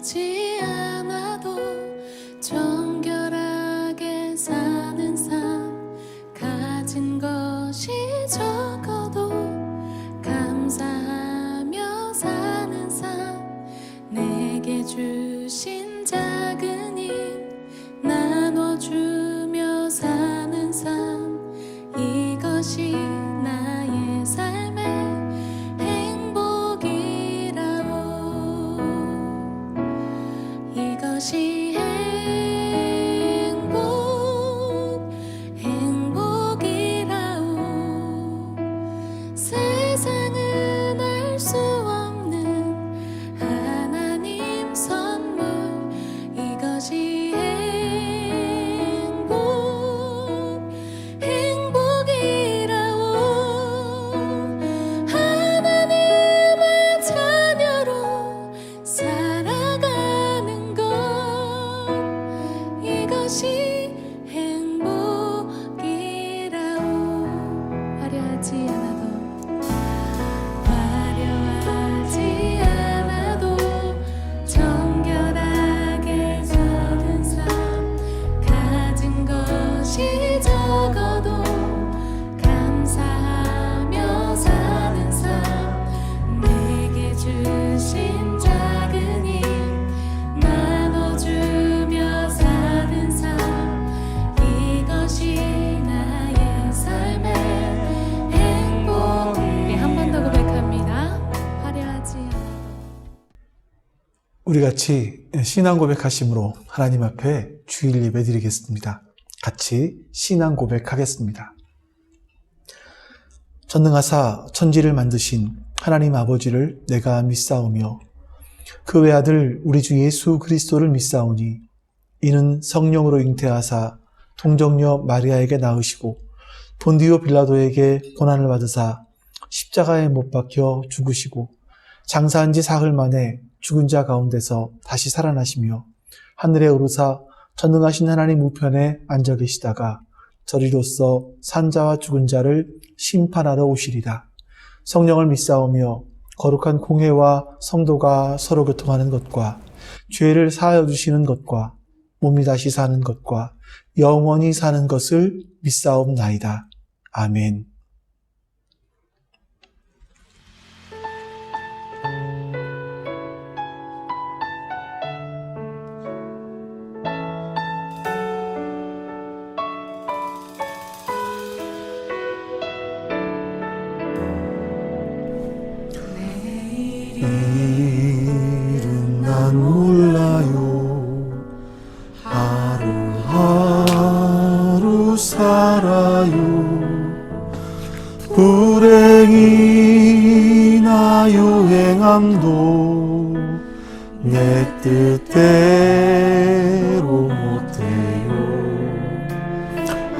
화려하지 않아도 정결하게 사는 삶, 가진 것이 적어도 감사하며 사는 삶, 내게 주신 작은 힘 나눠주며 사는 삶, 이것이 나의 삶의 행복이라오. 이것이 행복이라오. 세상은 알 수 없는 하나님 선물, 이것이 행복이라오. 하나님의 자녀로 살아가는 것, 이것이 행복이라오. 화려하지 않아도 정결하게 사는 삶, 가진 것이 적어도 감사하며 사는 삶, 내게 주신 작은 힘 나눠주며 사는 삶, 이것이 나의 삶의 행복. 한 번 더 고백합니다. 화려하지 않아도. 우리 같이 신앙 고백하심으로 하나님 앞에 주일 예배 드리겠습니다. 같이 신앙 고백하겠습니다. 전능하사 천지를 만드신 하나님 아버지를 내가 믿사오며 그 외아들 우리 주 예수 그리스도를 믿사오니 이는 성령으로 잉태하사 동정녀 마리아에게 낳으시고 본디오 빌라도에게 고난을 받으사 십자가에 못 박혀 죽으시고 장사한 지 사흘 만에 죽은 자 가운데서 다시 살아나시며 하늘에 오르사 전능하신 하나님 우편에 앉아 계시다가 저리로서 산자와 죽은 자를 심판하러 오시리라. 성령을 믿사오며 거룩한 공회와 성도가 서로 교통하는 것과 죄를 사하여 주시는 것과 몸이 다시 사는 것과 영원히 사는 것을 믿사옵나이다. 아멘. 내일은 난 몰라요. 하루하루 살아요. 불행이나 요행함도 내 뜻대로 못해요.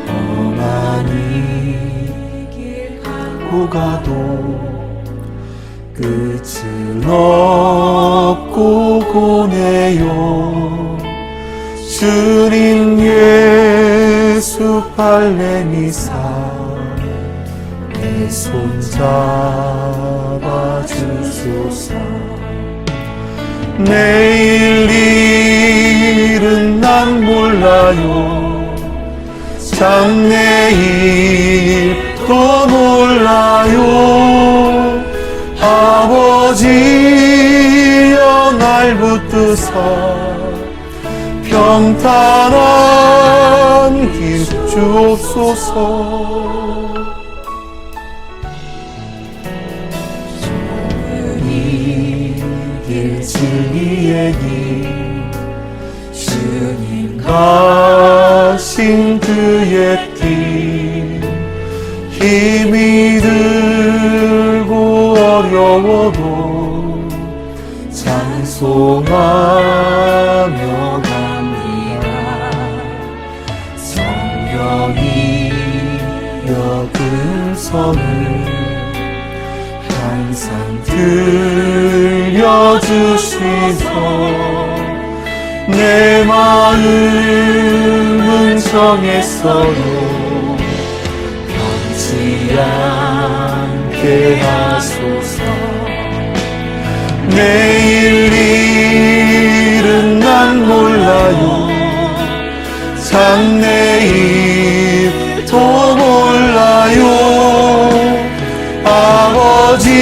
험한 길 가고 가도 끝은 없고 고네요. 주님 예수 발레미사 내 손 잡아주소서. 내일 일은 난 몰라요. 장래일도 몰라요. 아버지여 날 붙드사 평탄한 길 주옵소서. 길 진리의 길 주님 가신 그의 길 힘이 들고 어려워도 찬송하며 갑니다. 성령이 여길 선을 항상 들려주시소. 내 마음은 정했어요. 변치 않게 하소서. 내일 장래일도 몰라요. 아버지여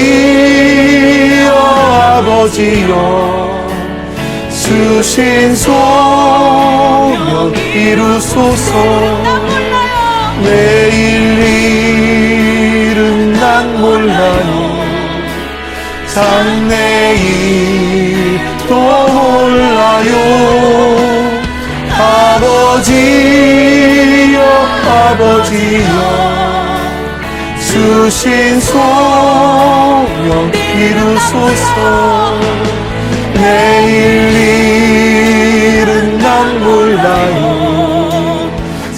주신 소명 이루소서. 내일 일은 난 몰라요. 장래일도 몰라요. 아버지여 주신 소명 이루소서. 내일 일은 난 몰라요.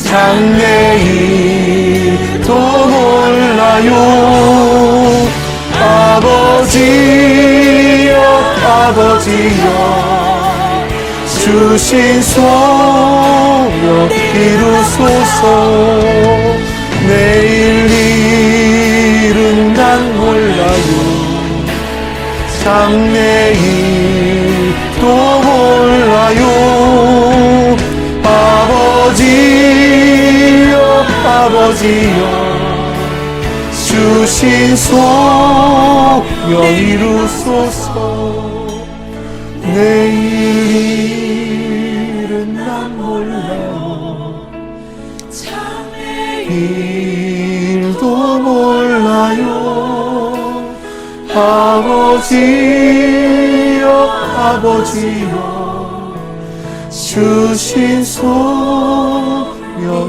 장래일도 몰라요. 아버지여 주신 소명 이루소서. 내일 일은 난 몰라요. 장래일도 몰라요. 아버지여 주신 소명 이루소서. 내일 일은 난 몰라요. 장래일도 몰라요. 아버지여 주신 소명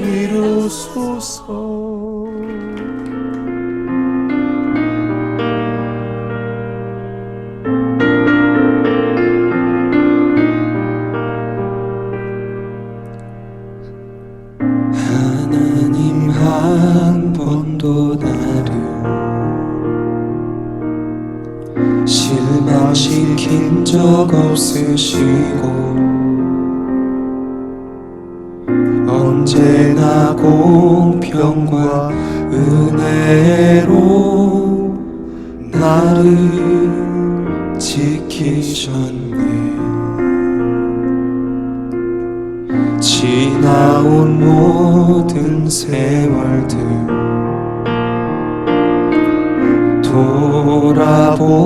이루소서. 하나님 한 번도 나를 실망시킨 적 없으시고 언제나 공평과 은혜로 나를 지키셨네. 지나온 모든 세월들 돌아보아도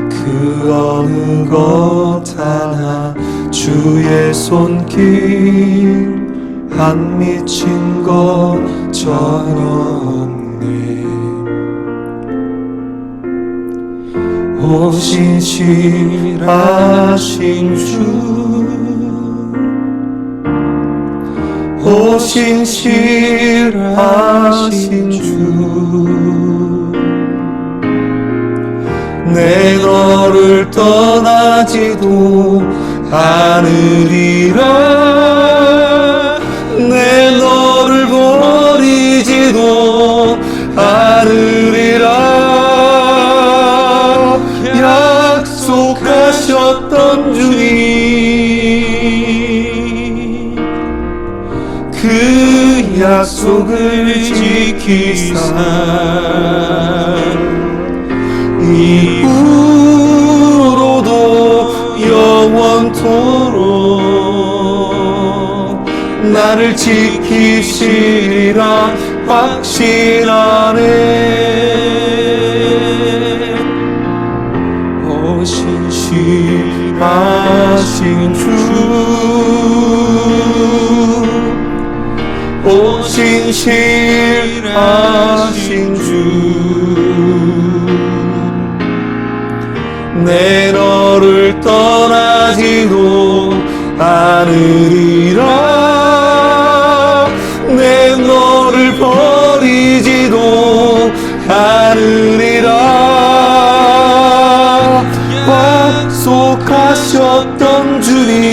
그 어느 것 하나 주의 손길 안 미친 것 전혀 없네. 오신실하신 주, 오신실하신 주, 내 너를 떠나지도 않으리라. 내 너를 버리지도 않으리라. 약속하셨던 주님, 그 약속을 지키사 이후로도 영원토록 나를 지키시리라 확신하네. 오신실하신 주, 오신실하신 주, 내 너를 떠나지도 않으리라. 내 너를 버리지도 않으리라. 약속하셨던 주님,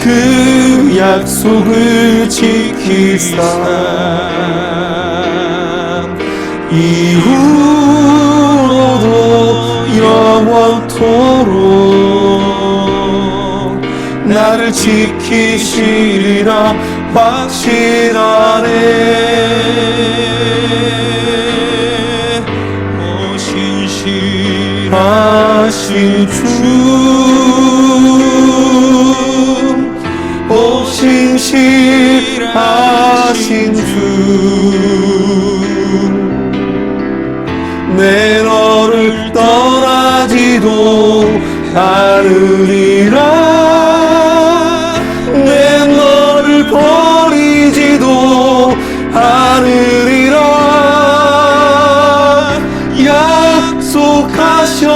그 약속을 지키사 이후로도 영원토록 나를 지키시리라 확신하네. 오신실하신 하신 주, 오 신실하신 주, 내 너를 떠나지도 않으리라, 내 너를 버리지도 않으리라, 약속하셨던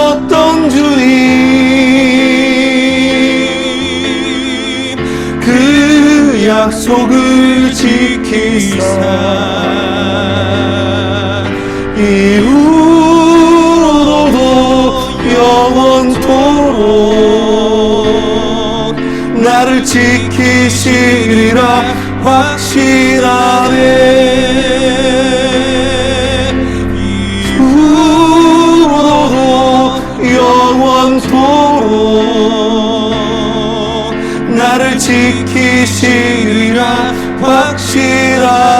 주님, 그 약속을 지키사 이후로도 영원토록 나를 지키시리라 확신하네. 이후로도 영원토록 나를 지키시리라 확신하네.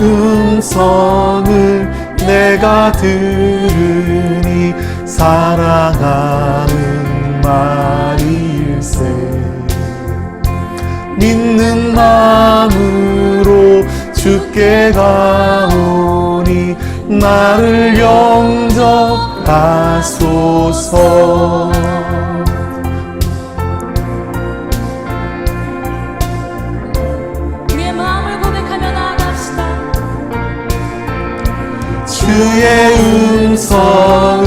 음성을 내가 들으니 사랑하는 말일세, 믿는 마음으로 주께 가오니 나를 영접하소서. 주의 음성을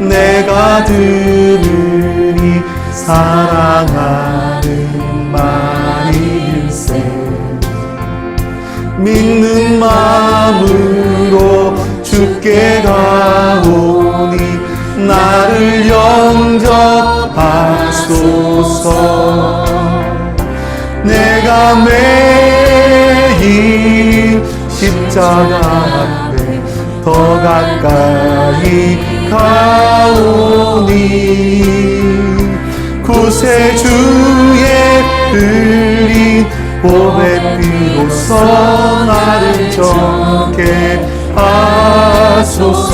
내가 들으니 사랑하는 말일세, 믿는 마음으로 주께 가오니 나를 영접하소서. 내가 매일 십자가 앞에 더 가까이 가오니 구세주의 흘린 보배 피로써 나를 정케 하소서.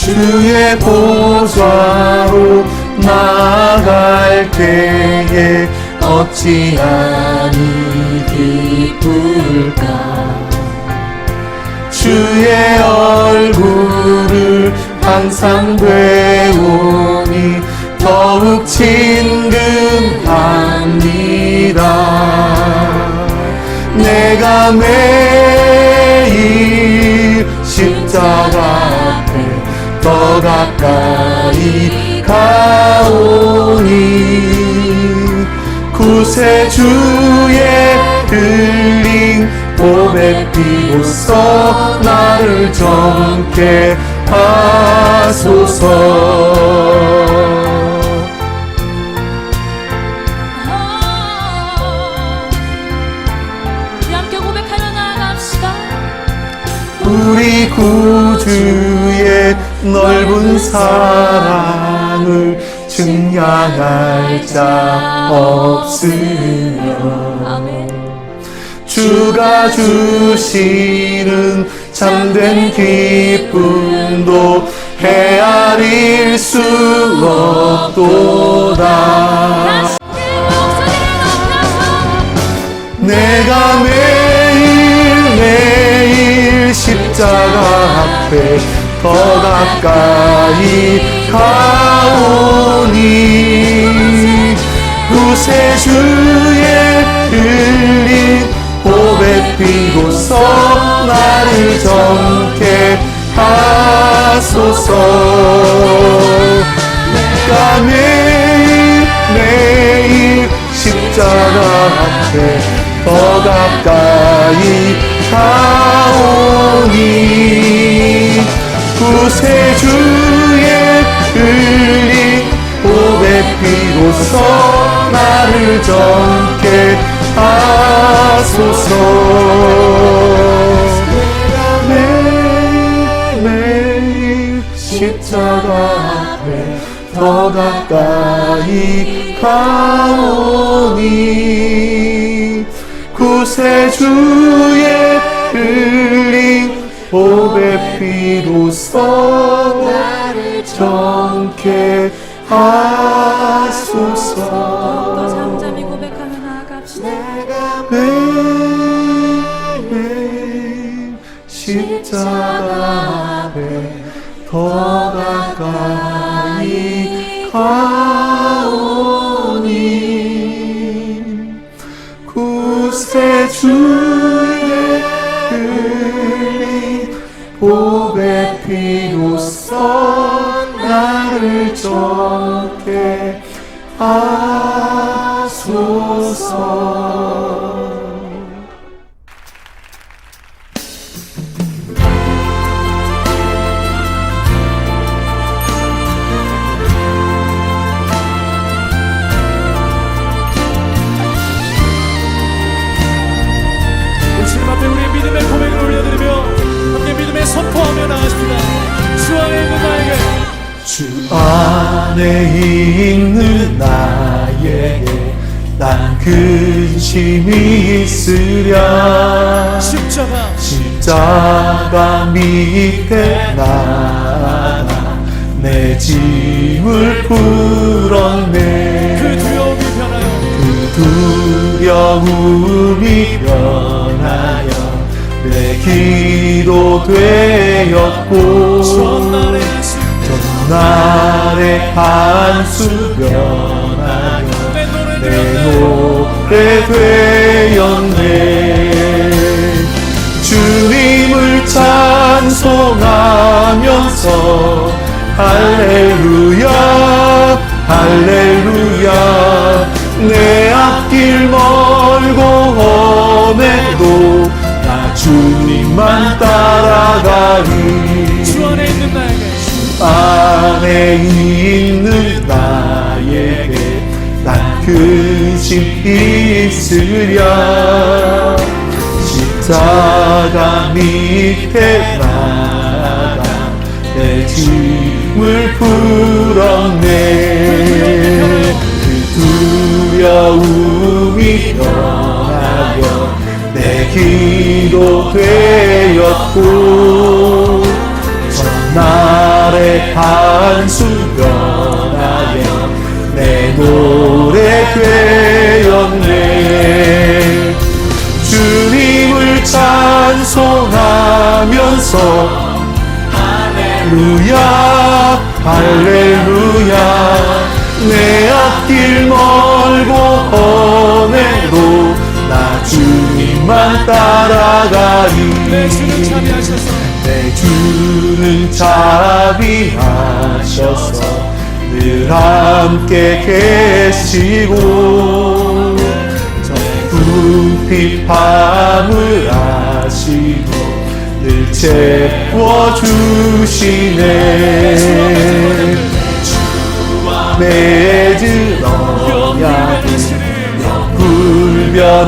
주의 보좌로 나아갈 때에 어찌하니 기쁠까. 주의 얼굴을 항상 배우니 더욱 친근합니다. 내가 매일 십자가 앞에 더 가까이 가오니 구세주의 흘린 보배 피로써 나를 정케 하소서. 우리 구주의 넓은 사랑을 증량할 자 없으며 주가 주시는 참된 기쁨도 헤아릴 수 없도다. 내가 매일 십자가 앞에 더 가까이 가오니 구세주의 흘린 보배 피로써 나를 정케 하소서. 내가 매일 십자가 앞에 더 가까이 가오니 구세주 정케 하소서. 매일 십자가 앞에 더 가까이 가오니 구세주의 흘린 보배 피로써 나를 정케 하소서. 더 잠잠히 고백하며 나아갑시다. 매일 십자가 앞에 더 가까이 가오니 구세주의 흘린 보배 피로써 나를 정케 하소서. 주님 앞에 우리의 믿음의 고백을 올려드리며 함께 믿음의 선포하며 나가십니다. 주 안에 있는 나에게, 주 안에 있는 나에게 난 근심이 있으랴. 십자가 밑에 나가 내 짐을 풀었네. 그 두려움이 변하여 내 기도 되었고 전날의 한수 변하여 내 노래 되었네. 주님을 찬송하면서 할렐루야 할렐루야. 내 앞길 멀고 험해도 나 주님만 따라가리. 주 안에 있는 나에게, 안에 있는 나에게 난 근심 있으랴. 십자가 밑에 나가 내 짐을 풀었네. 두려움이 변하여 내 기도 되었고 전날의 한수 변하여 내 노래 되었네. 주님을 찬송하면서 할렐루야 할렐루야. 내 앞길 멀고 험해도 나 주님만 따라가리. 내 주는 자비하셔서, 내 주는 자비하셔서 늘 함께 계시고 궁핍함을 아시고 늘 채워주시네. 맺은 언약을 불변하시니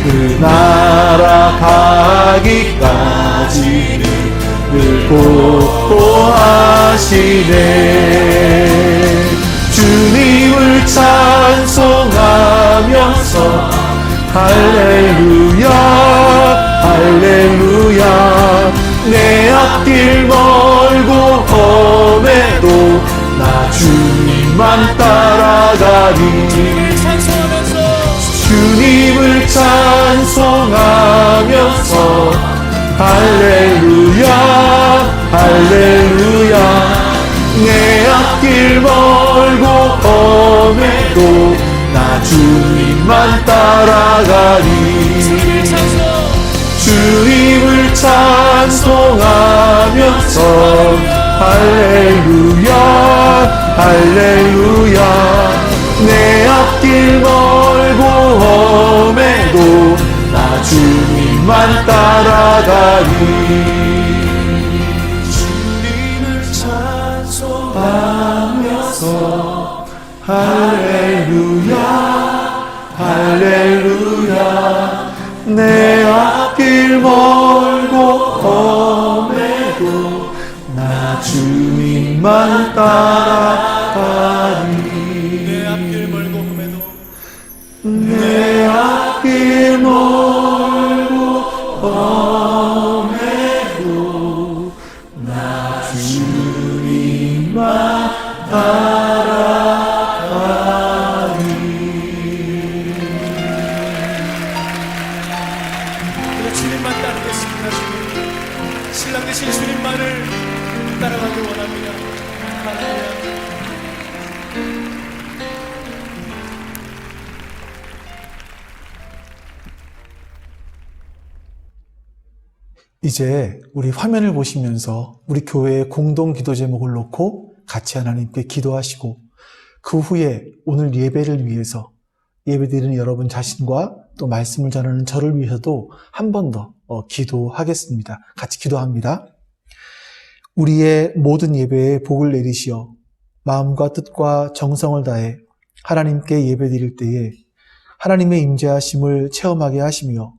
그 나라 가기까지는 늘 보호하시네. 주님을 찬송하면서 할렐루야 할렐루야. 내 앞길 멀고 험해도 나 주님만 따라가리. 주님을 찬송하면서 할렐루야 할렐루야. 내 앞길 멀고 험해도 나 주님만 따라가리. 주님을 찬송하면서 할렐루야 할렐루야. 내 앞길 멀고 험해도 나 주님만 따라가리. 주님을 찬송하면서 할렐루야 내 앞길 멀고 험해도 나 주님만 따라가리 내 앞길 멀고 험해도 내 앞길 멀고 험해도 나 주님만 따라가리 우리가 주님만 따르겠습니다. 주님 신랑 되신 주님만을 따라가길 원합니다. 할렐루야. 이제 우리 화면을 보시면서 우리 교회의 공동 기도 제목을 놓고 같이 하나님께 기도하시고 그 후에 오늘 예배를 위해서 예배드리는 여러분 자신과 또 말씀을 전하는 저를 위해서도 한 번 더 기도하겠습니다. 같이 기도합니다. 우리의 모든 예배에 복을 내리시어 마음과 뜻과 정성을 다해 하나님께 예배드릴 때에 하나님의 임재하심을 체험하게 하시며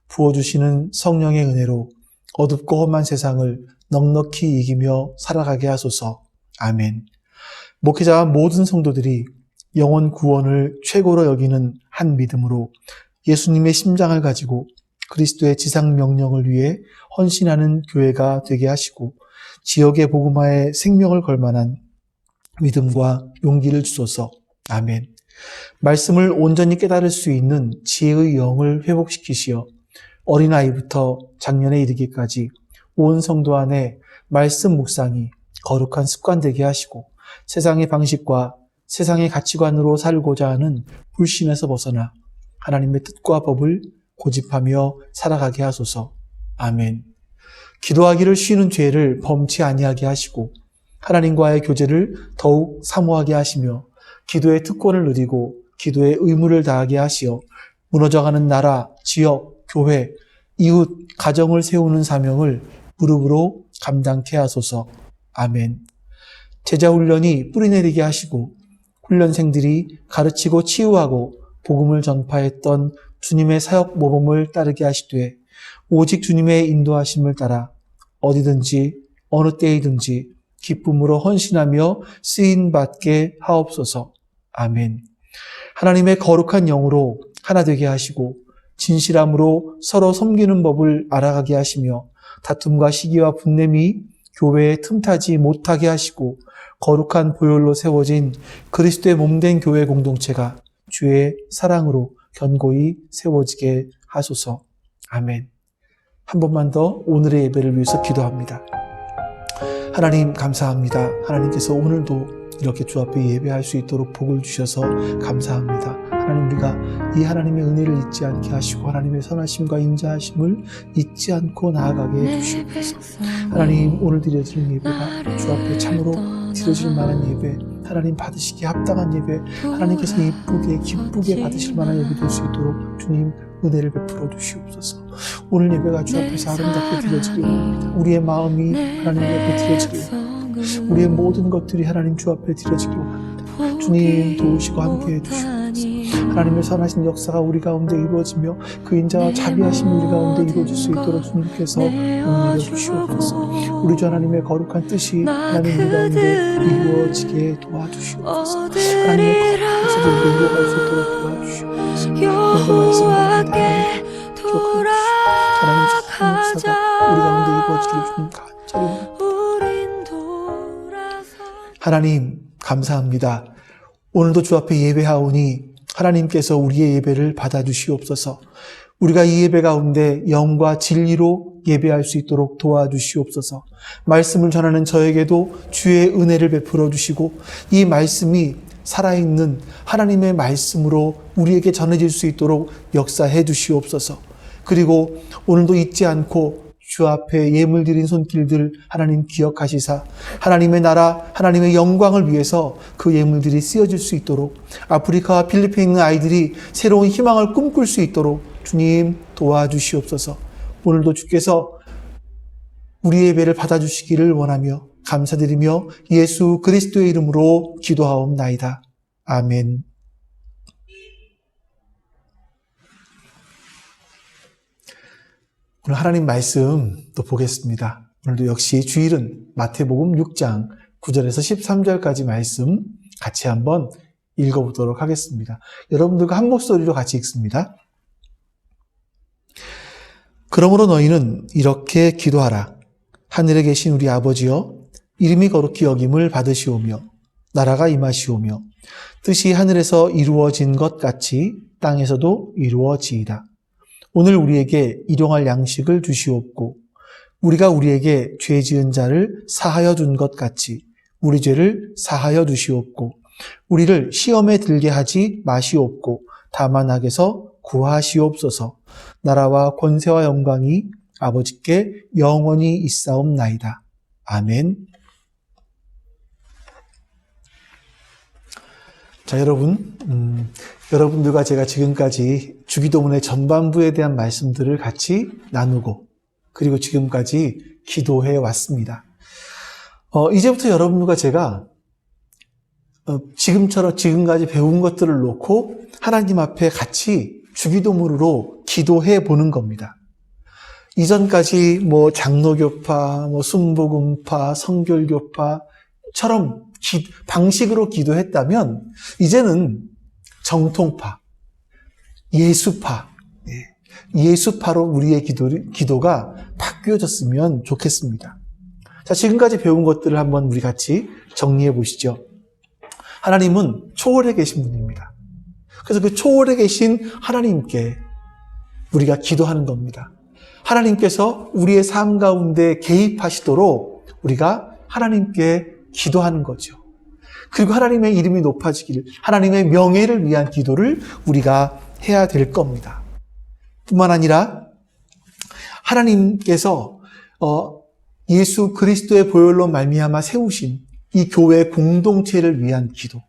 부어주시는 성령의 은혜로 어둡고 험한 세상을 넉넉히 이기며 살아가게 하소서. 아멘. 목회자와 모든 성도들이 영혼 구원을 최고로 여기는 한 믿음으로 예수님의 심장을 가지고 그리스도의 지상 명령을 위해 헌신하는 교회가 되게 하시고 지역의 복음화에 생명을 걸 만한 믿음과 용기를 주소서. 아멘. 말씀을 온전히 깨달을 수 있는 지혜의 영을 회복시키시어 어린아이부터 장년에 이르기까지 온 성도 안에 말씀 묵상이 거룩한 습관 되게 하시고 세상의 방식과 세상의 가치관으로 살고자 하는 불신에서 벗어나 하나님의 뜻과 법을 고집하며 살아가게 하소서. 아멘. 기도하기를 쉬는 죄를 범치 아니하게 하시고 하나님과의 교제를 더욱 사모하게 하시며 기도의 특권을 누리고 기도의 의무를 다하게 하시어 무너져가는 나라, 지역, 교회, 이웃, 가정을 세우는 사명을 무릎으로 감당케 하소서. 아멘. 제자 훈련이 뿌리내리게 하시고 훈련생들이 가르치고 치유하고 복음을 전파했던 주님의 사역 모범을 따르게 하시되 오직 주님의 인도하심을 따라 어디든지 어느 때이든지 기쁨으로 헌신하며 쓰임받게 하옵소서. 아멘. 하나님의 거룩한 영으로 하나 되게 하시고 진실함으로 서로 섬기는 법을 알아가게 하시며 다툼과 시기와 분냄이 교회에 틈타지 못하게 하시고 거룩한 보혈로 세워진 그리스도의 몸된 교회 공동체가 주의 사랑으로 견고히 세워지게 하소서. 아멘. 한 번만 더 오늘의 예배를 위해서 기도합니다. 하나님 감사합니다. 하나님께서 오늘도 이렇게 주 앞에 예배할 수 있도록 복을 주셔서 감사합니다. 하나님, 우리가 이 하나님의 은혜를 잊지 않게 하시고 하나님의 선하심과 인자하심을 잊지 않고 나아가게 해주시옵소서. 하나님, 오늘 드려지는 예배가 주 앞에 참으로 드려질 만한 예배, 하나님 받으시기에 합당한 예배, 하나님께서 이쁘게 기쁘게 받으실 만한 예배 될 수 있도록 주님 은혜를 베풀어 주시옵소서. 오늘 예배가 주 앞에서 아름답게 드려지길 원합니다. 우리의 마음이 하나님 앞에 드려지길 원합니다. 우리의 모든 것들이 하나님 주 앞에 드려지길 원합니다. 주님 도우시고 함께 해주시옵소서. 하나님의 선하신 역사가 우리 가운데 이루어지며 그 인자와 자비하심이 우리 가운데 이루어질 수 있도록 주님께서 은혜를 주시옵소서. 우리 주 하나님의 거룩한 뜻이 하나님 우리 가운데 이루어지게 도와주시옵소서. 하나님의 거룩한 뜻을 이루어갈 수 있도록 도와주시옵소서. 오늘 말씀드립니다. 하나님 참 역사가 우리 가운데 이루어지기를 주님 간절히 하나님 감사합니다. 오늘도 주 앞에 예배하오니 하나님께서 우리의 예배를 받아주시옵소서. 우리가 이 예배 가운데 영과 진리로 예배할 수 있도록 도와주시옵소서. 말씀을 전하는 저에게도 주의 은혜를 베풀어 주시고 이 말씀이 살아있는 하나님의 말씀으로 우리에게 전해질 수 있도록 역사해 주시옵소서. 그리고 오늘도 잊지 않고 주 앞에 예물 드린 손길들 하나님 기억하시사 하나님의 나라, 하나님의 영광을 위해서 그 예물들이 쓰여질 수 있도록 아프리카와 필리핀에 있는 아이들이 새로운 희망을 꿈꿀 수 있도록 주님 도와주시옵소서. 오늘도 주께서 우리의 예배를 받아주시기를 원하며 감사드리며 예수 그리스도의 이름으로 기도하옵나이다. 아멘. 오늘 하나님 말씀 또 보겠습니다. 오늘도 역시 주일은 마태복음 6장 9절에서 13절까지 말씀 같이 한번 읽어보도록 하겠습니다. 여러분들과 한 목소리로 같이 읽습니다. 그러므로 너희는 이렇게 기도하라. 하늘에 계신 우리 아버지여, 이름이 거룩히 여김을 받으시오며 나라가 임하시오며 뜻이 하늘에서 이루어진 것 같이 땅에서도 이루어지이다. 오늘 우리에게 일용할 양식을 주시옵고 우리가 우리에게 죄 지은 자를 사하여 준 것 같이 우리 죄를 사하여 주시옵고 우리를 시험에 들게 하지 마시옵고 다만 악에서 구하시옵소서. 나라와 권세와 영광이 아버지께 영원히 있사옵나이다. 아멘. 자, 여러분들과 제가 지금까지 주기도문의 전반부에 대한 말씀들을 같이 나누고 그리고 지금까지 기도해 왔습니다. 이제부터 여러분들과 제가 지금까지 배운 것들을 놓고 하나님 앞에 같이 주기도문으로 기도해 보는 겁니다. 이전까지 장로교파, 순복음파, 성결교파처럼 방식으로 기도했다면 이제는 정통파, 예수파로 우리의 기도가 바뀌어졌으면 좋겠습니다. 자, 지금까지 배운 것들을 한번 우리 같이 정리해 보시죠. 하나님은 초월해 계신 분입니다. 그래서 그 초월해 계신 하나님께 우리가 기도하는 겁니다. 하나님께서 우리의 삶 가운데 개입하시도록 우리가 하나님께 기도하는 거죠. 그리고 하나님의 이름이 높아지기를, 하나님의 명예를 위한 기도를 우리가 해야 될 겁니다. 뿐만 아니라 하나님께서 예수 그리스도의 보혈로 말미암아 세우신 이 교회 공동체를 위한 기도,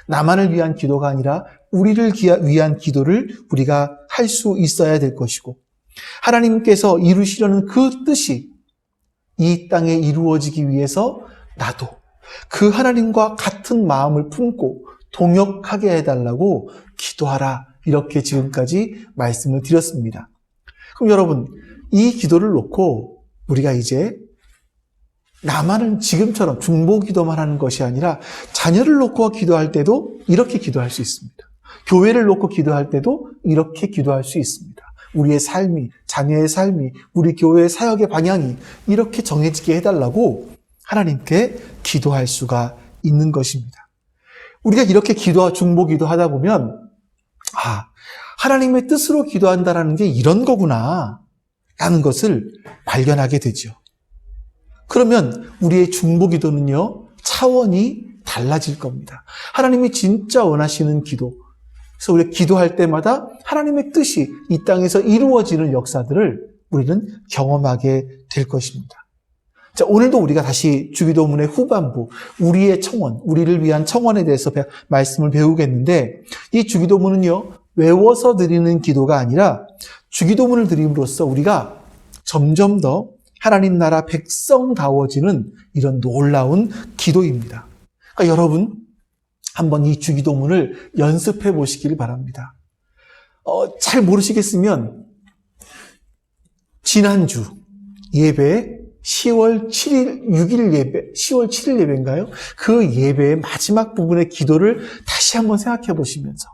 나만을 위한 기도가 아니라 우리를 위한 기도를 우리가 할 수 있어야 될 것이고, 하나님께서 이루시려는 그 뜻이 이 땅에 이루어지기 위해서 나도 그 하나님과 같은 마음을 품고 동역하게 해달라고 기도하라, 이렇게 지금까지 말씀을 드렸습니다. 그럼 여러분, 이 기도를 놓고 우리가 이제 나만은 지금처럼 중보기도만 하는 것이 아니라 자녀를 놓고 기도할 때도 이렇게 기도할 수 있습니다. 교회를 놓고 기도할 때도 이렇게 기도할 수 있습니다. 우리의 삶이, 자녀의 삶이, 우리 교회의 사역의 방향이 이렇게 정해지게 해달라고 하나님께 기도할 수가 있는 것입니다. 우리가 이렇게 중보기도 하다 보면 하나님의 뜻으로 기도한다라는 게 이런 거구나 라는 것을 발견하게 되죠. 그러면 우리의 중보기도는요, 차원이 달라질 겁니다. 하나님이 진짜 원하시는 기도, 그래서 우리가 기도할 때마다 하나님의 뜻이 이 땅에서 이루어지는 역사들을 우리는 경험하게 될 것입니다. 자, 오늘도 우리가 다시 주기도문의 후반부, 우리의 청원, 우리를 위한 청원에 대해서 말씀을 배우겠는데, 이 주기도문은요, 외워서 드리는 기도가 아니라 주기도문을 드림으로써 우리가 점점 더 하나님 나라 백성다워지는 이런 놀라운 기도입니다. 그러니까 여러분, 한번 이 주기도문을 연습해 보시길 바랍니다. 잘 모르시겠으면 지난주 예배 10월 7일 예배인가요? 그 예배의 마지막 부분의 기도를 다시 한번 생각해 보시면서,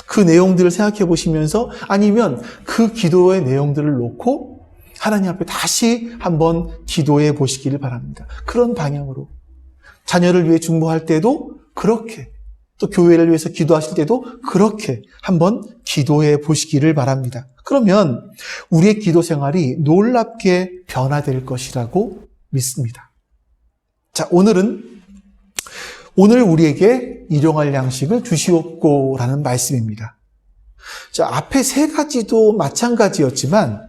그 내용들을 생각해 보시면서, 아니면 그 기도의 내용들을 놓고 하나님 앞에 다시 한번 기도해 보시기를 바랍니다. 그런 방향으로 자녀를 위해 중보할 때도 그렇게, 또 교회를 위해서 기도하실 때도 그렇게 한번 기도해 보시기를 바랍니다. 그러면 우리의 기도 생활이 놀랍게 변화될 것이라고 믿습니다. 자, 오늘 우리에게 일용할 양식을 주시옵고라는 말씀입니다. 자, 앞에 세 가지도 마찬가지였지만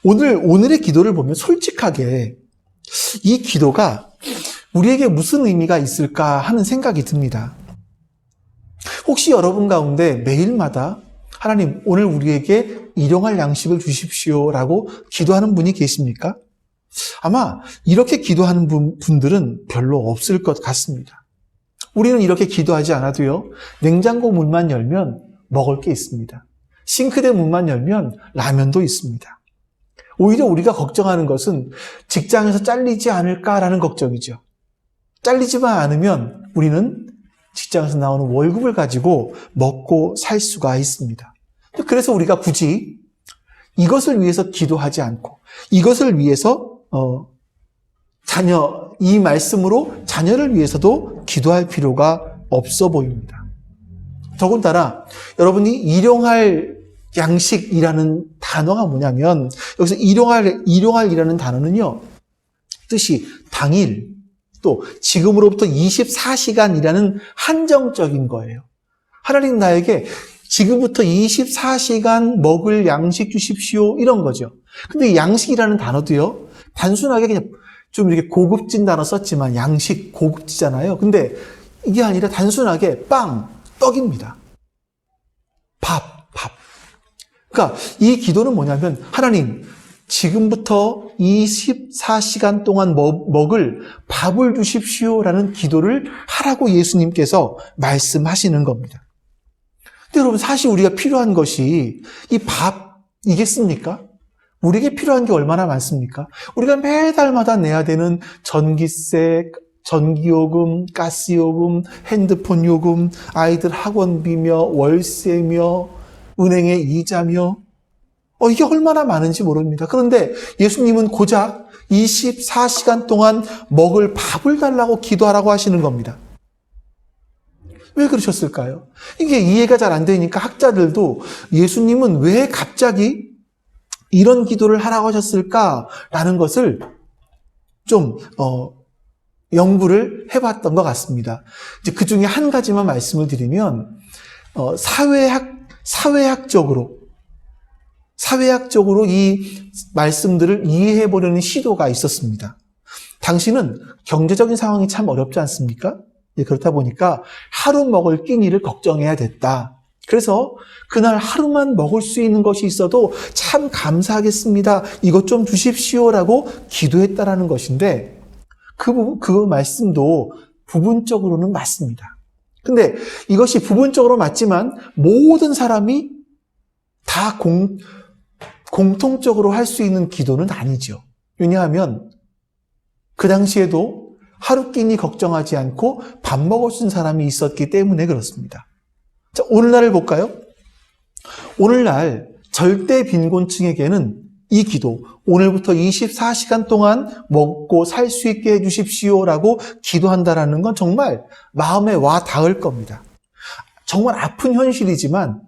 오늘의 기도를 보면 솔직하게 이 기도가 우리에게 무슨 의미가 있을까 하는 생각이 듭니다. 혹시 여러분 가운데 매일마다 하나님, 오늘 우리에게 일용할 양식을 주십시오라고 기도하는 분이 계십니까? 아마 이렇게 기도하는 분들은 별로 없을 것 같습니다. 우리는 이렇게 기도하지 않아도요, 냉장고 문만 열면 먹을 게 있습니다. 싱크대 문만 열면 라면도 있습니다. 오히려 우리가 걱정하는 것은 직장에서 잘리지 않을까라는 걱정이죠. 잘리지만 않으면 우리는 직장에서 나오는 월급을 가지고 먹고 살 수가 있습니다. 그래서 우리가 굳이 이것을 위해서 기도하지 않고 이것을 위해서 이 말씀으로 자녀를 위해서도 기도할 필요가 없어 보입니다. 더군다나 여러분이 일용할 양식이라는 단어가 뭐냐면 여기서 일용할이라는 단어는요. 뜻이 당일 또 지금으로부터 24시간이라는 한정적인 거예요. 하나님 나에게 지금부터 24시간 먹을 양식 주십시오 이런 거죠. 근데 이 양식이라는 단어도요. 단순하게 그냥 좀 이렇게 고급진 단어 썼지만 양식 고급지잖아요. 근데 이게 아니라 단순하게 빵, 떡입니다. 밥. 그러니까 이 기도는 뭐냐면 하나님 지금부터 24시간 동안 먹을 밥을 주십시오라는 기도를 하라고 예수님께서 말씀하시는 겁니다. 근데 여러분 사실 우리가 필요한 것이 이 밥이겠습니까? 우리에게 필요한 게 얼마나 많습니까? 우리가 매달마다 내야 되는 전기세, 전기요금, 가스요금, 핸드폰 요금, 아이들 학원비며 월세며 은행의 이자며 이게 얼마나 많은지 모릅니다. 그런데 예수님은 고작 24시간 동안 먹을 밥을 달라고 기도하라고 하시는 겁니다. 왜 그러셨을까요? 이게 이해가 잘 안 되니까 학자들도 예수님은 왜 갑자기 이런 기도를 하라고 하셨을까라는 것을 좀 연구를 해봤던 것 같습니다. 이제 그 중에 한 가지만 말씀을 드리면 사회학적으로 이 말씀들을 이해해 보려는 시도가 있었습니다. 당시는 경제적인 상황이 참 어렵지 않습니까? 그렇다 보니까 하루 먹을 끼니를 걱정해야 됐다. 그래서 그날 하루만 먹을 수 있는 것이 있어도 참 감사하겠습니다. 이것 좀 주십시오라고 기도했다라는 것인데 그 말씀도 부분적으로는 맞습니다. 근데 이것이 부분적으로 맞지만 모든 사람이 다 공통적으로 할 수 있는 기도는 아니죠. 왜냐하면 그 당시에도 하루 끼니 걱정하지 않고 밥 먹을 수 있는 사람이 있었기 때문에 그렇습니다. 자, 오늘날을 볼까요? 오늘날 절대 빈곤층에게는 이 기도, 오늘부터 24시간 동안 먹고 살 수 있게 해주십시오라고 기도한다라는 건 정말 마음에 와 닿을 겁니다. 정말 아픈 현실이지만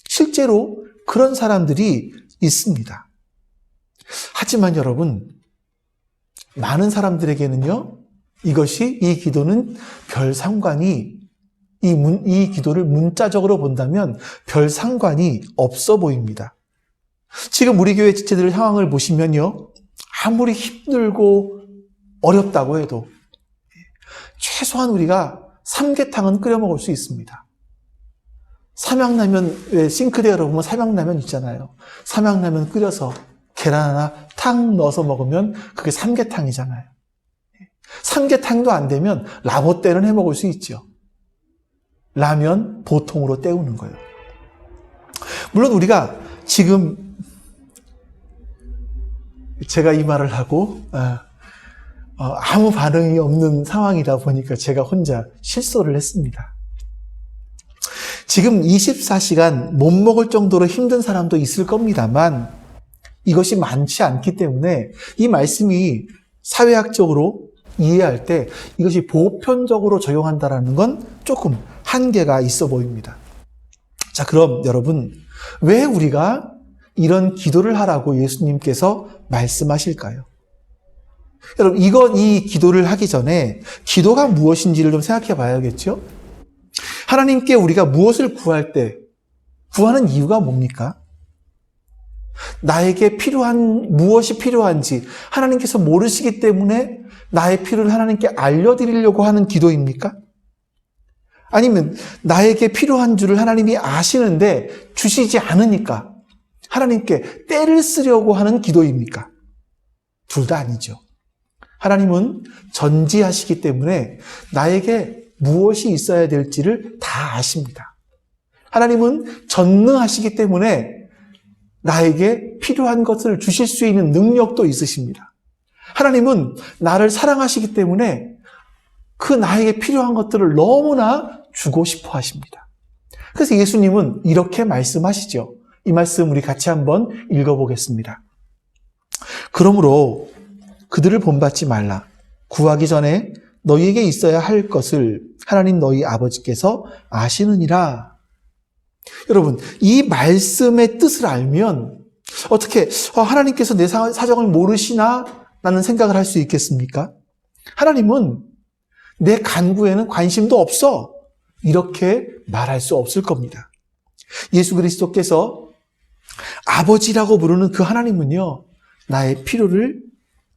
실제로 그런 사람들이 있습니다. 하지만 여러분, 많은 사람들에게는요, 이 기도는 별 상관이, 이 기도를 문자적으로 본다면 별 상관이 없어 보입니다. 지금 우리 교회 지체들 상황을 보시면요, 아무리 힘들고 어렵다고 해도 최소한 우리가 삼계탕은 끓여 먹을 수 있습니다. 삼양라면, 왜 싱크대에 보면 삼양라면 있잖아요. 삼양라면 끓여서 계란 하나 탁 넣어서 먹으면 그게 삼계탕이잖아요. 삼계탕도 안 되면 라보떼는 해 먹을 수 있죠. 라면 보통으로 때우는 거예요. 물론 우리가 지금 제가 이 말을 하고 아무 반응이 없는 상황이다 보니까 제가 혼자 실소를 했습니다. 지금 24시간 못 먹을 정도로 힘든 사람도 있을 겁니다만 이것이 많지 않기 때문에 이 말씀이 사회학적으로 이해할 때 이것이 보편적으로 적용한다는 건 조금 한계가 있어 보입니다. 자, 그럼 여러분, 왜 우리가 이런 기도를 하라고 예수님께서 말씀하실까요? 여러분, 이 기도를 하기 전에 기도가 무엇인지를 좀 생각해 봐야겠죠? 하나님께 우리가 무엇을 구할 때 구하는 이유가 뭡니까? 나에게 무엇이 필요한지 하나님께서 모르시기 때문에 나의 필요를 하나님께 알려드리려고 하는 기도입니까? 아니면 나에게 필요한 줄을 하나님이 아시는데 주시지 않으니까 하나님께 때를 쓰려고 하는 기도입니까? 둘 다 아니죠. 하나님은 전지하시기 때문에 나에게 무엇이 있어야 될지를 다 아십니다. 하나님은 전능하시기 때문에 나에게 필요한 것을 주실 수 있는 능력도 있으십니다. 하나님은 나를 사랑하시기 때문에 그 나에게 필요한 것들을 너무나 주고 싶어 하십니다. 그래서 예수님은 이렇게 말씀하시죠. 이 말씀 우리 같이 한번 읽어보겠습니다. 그러므로 그들을 본받지 말라. 구하기 전에 너희에게 있어야 할 것을 하나님 너희 아버지께서 아시느니라. 여러분, 이 말씀의 뜻을 알면 어떻게 하나님께서 내 사정을 모르시나? 라는 생각을 할 수 있겠습니까? 하나님은 내 간구에는 관심도 없어. 이렇게 말할 수 없을 겁니다. 예수 그리스도께서 아버지라고 부르는 그 하나님은요, 나의 필요를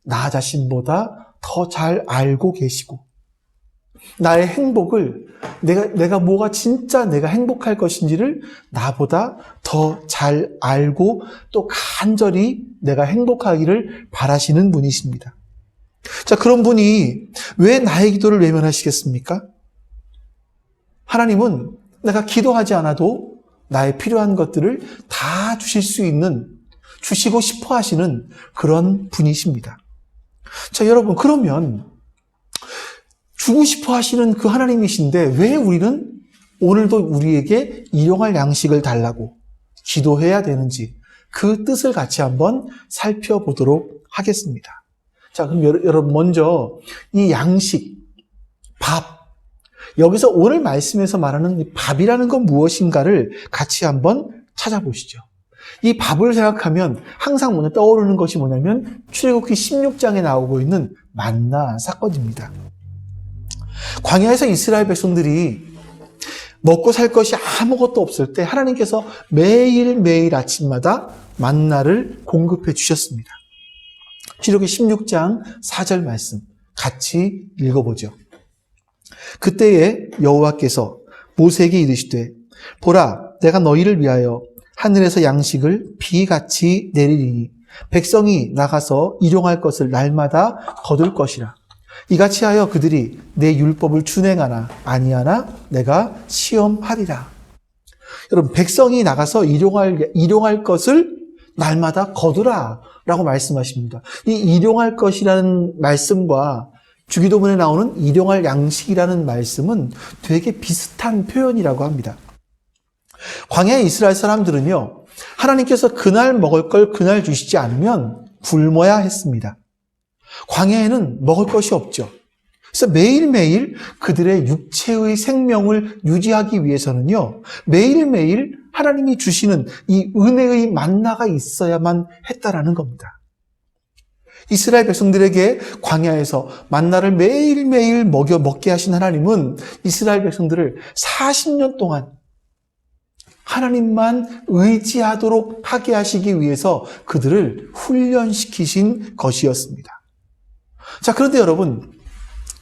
나 자신보다 더 잘 알고 계시고, 나의 행복을 내가 뭐가 진짜 내가 행복할 것인지를 나보다 더 잘 알고 또 간절히 내가 행복하기를 바라시는 분이십니다. 자, 그런 분이 왜 나의 기도를 외면하시겠습니까? 하나님은 내가 기도하지 않아도 나의 필요한 것들을 다 주실 수 있는, 주시고 싶어 하시는 그런 분이십니다. 자, 여러분, 그러면 주고 싶어 하시는 그 하나님이신데 왜 우리는 오늘도 우리에게 일용할 양식을 달라고 기도해야 되는지 그 뜻을 같이 한번 살펴보도록 하겠습니다. 자, 그럼 여러분 먼저 이 양식, 밥, 여기서 오늘 말씀에서 말하는 이 밥이라는 건 무엇인가를 같이 한번 찾아보시죠. 이 밥을 생각하면 항상 먼저 떠오르는 것이 뭐냐면 출애굽기 16장에 나오고 있는 만나 사건입니다. 광야에서 이스라엘 백성들이 먹고 살 것이 아무것도 없을 때 하나님께서 매일매일 아침마다 만나를 공급해 주셨습니다. 출애굽기 16장 4절 말씀 같이 읽어보죠. 그때에 여호와께서 모세에게 이르시되 보라 내가 너희를 위하여 하늘에서 양식을 비같이 내리리니 백성이 나가서 일용할 것을 날마다 거둘 것이라. 이같이 하여 그들이 내 율법을 준행하나 아니하나 내가 시험하리라. 여러분, 백성이 나가서 일용할 것을 날마다 거두라 라고 말씀하십니다. 이 일용할 것이라는 말씀과 주기도문에 나오는 일용할 양식이라는 말씀은 되게 비슷한 표현이라고 합니다. 광야의 이스라엘 사람들은요, 하나님께서 그날 먹을 걸 그날 주시지 않으면 굶어야 했습니다. 광야에는 먹을 것이 없죠. 그래서 매일매일 그들의 육체의 생명을 유지하기 위해서는요, 매일매일 하나님이 주시는 이 은혜의 만나가 있어야만 했다라는 겁니다. 이스라엘 백성들에게 광야에서 만나를 매일매일 먹게 하신 하나님은 이스라엘 백성들을 40년 동안 하나님만 의지하도록 하게 하시기 위해서 그들을 훈련시키신 것이었습니다. 자, 그런데 여러분,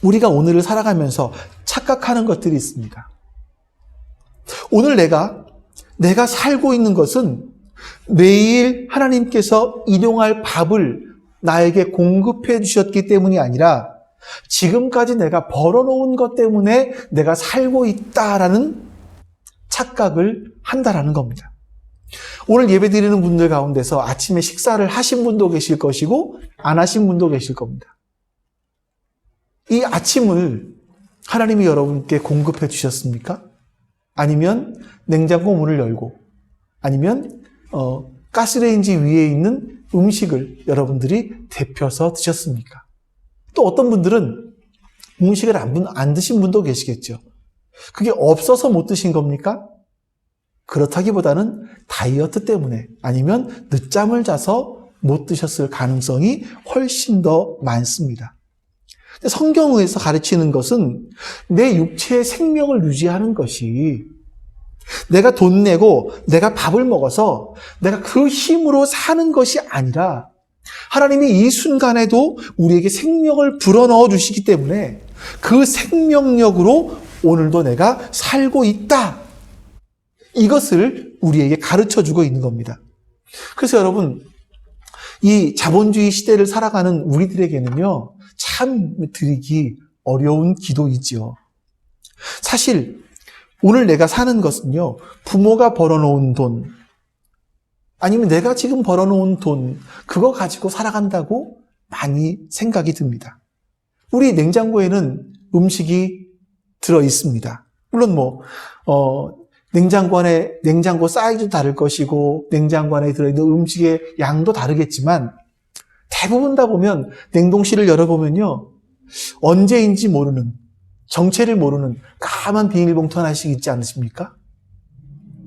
우리가 오늘을 살아가면서 착각하는 것들이 있습니다. 오늘 내가 살고 있는 것은 매일 하나님께서 일용할 밥을 나에게 공급해 주셨기 때문이 아니라 지금까지 내가 벌어놓은 것 때문에 내가 살고 있다라는 착각을 한다라는 겁니다. 오늘 예배 드리는 분들 가운데서 아침에 식사를 하신 분도 계실 것이고 안 하신 분도 계실 겁니다. 이 아침을 하나님이 여러분께 공급해 주셨습니까? 아니면 냉장고 문을 열고 아니면 가스레인지 위에 있는 음식을 여러분들이 데펴서 드셨습니까? 또 어떤 분들은 음식을 안 드신 분도 계시겠죠. 그게 없어서 못 드신 겁니까? 그렇다기보다는 다이어트 때문에 아니면 늦잠을 자서 못 드셨을 가능성이 훨씬 더 많습니다. 성경에서 가르치는 것은 내 육체의 생명을 유지하는 것이 내가 돈 내고 내가 밥을 먹어서 내가 그 힘으로 사는 것이 아니라 하나님이 이 순간에도 우리에게 생명을 불어넣어 주시기 때문에 그 생명력으로 오늘도 내가 살고 있다. 이것을 우리에게 가르쳐 주고 있는 겁니다. 그래서 여러분, 이 자본주의 시대를 살아가는 우리들에게는요, 참 드리기 어려운 기도이지요. 사실 오늘 내가 사는 것은요, 부모가 벌어놓은 돈, 아니면 내가 지금 벌어놓은 돈, 그거 가지고 살아간다고 많이 생각이 듭니다. 우리 냉장고에는 음식이 들어 있습니다. 물론 냉장고 사이즈도 다를 것이고, 냉장고 안에 들어있는 음식의 양도 다르겠지만, 대부분 다 보면 냉동실을 열어보면요, 언제인지 모르는, 정체를 모르는 까만 비닐봉투 하나씩 있지 않으십니까?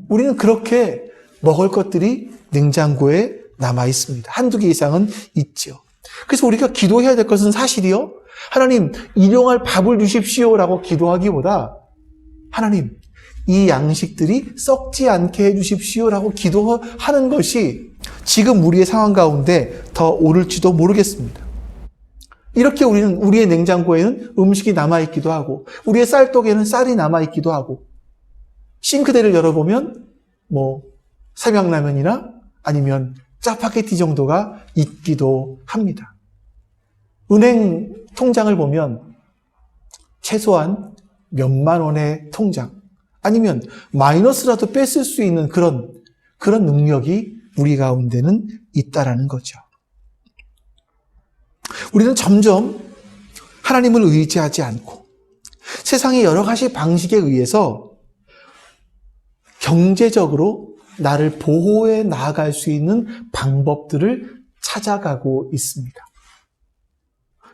우리는 그렇게 먹을 것들이 냉장고에 남아 있습니다. 한두 개 이상은 있죠. 그래서 우리가 기도해야 될 것은 사실이요, 하나님, 일용할 밥을 주십시오라고 기도하기보다, 하나님, 이 양식들이 썩지 않게 해주십시오라고 기도하는 것이 지금 우리의 상황 가운데 더 옳을지도 모르겠습니다. 이렇게 우리의 냉장고에는 음식이 남아있기도 하고, 우리의 쌀독에는 쌀이 남아있기도 하고, 싱크대를 열어보면 삼양라면이나 아니면 짜파게티 정도가 있기도 합니다. 은행 통장을 보면 최소한 몇만 원의 통장, 아니면 마이너스라도 뺐을 수 있는 그런 능력이 우리 가운데는 있다라는 거죠. 우리는 점점 하나님을 의지하지 않고 세상의 여러 가지 방식에 의해서 경제적으로 나를 보호해 나아갈 수 있는 방법들을 찾아가고 있습니다.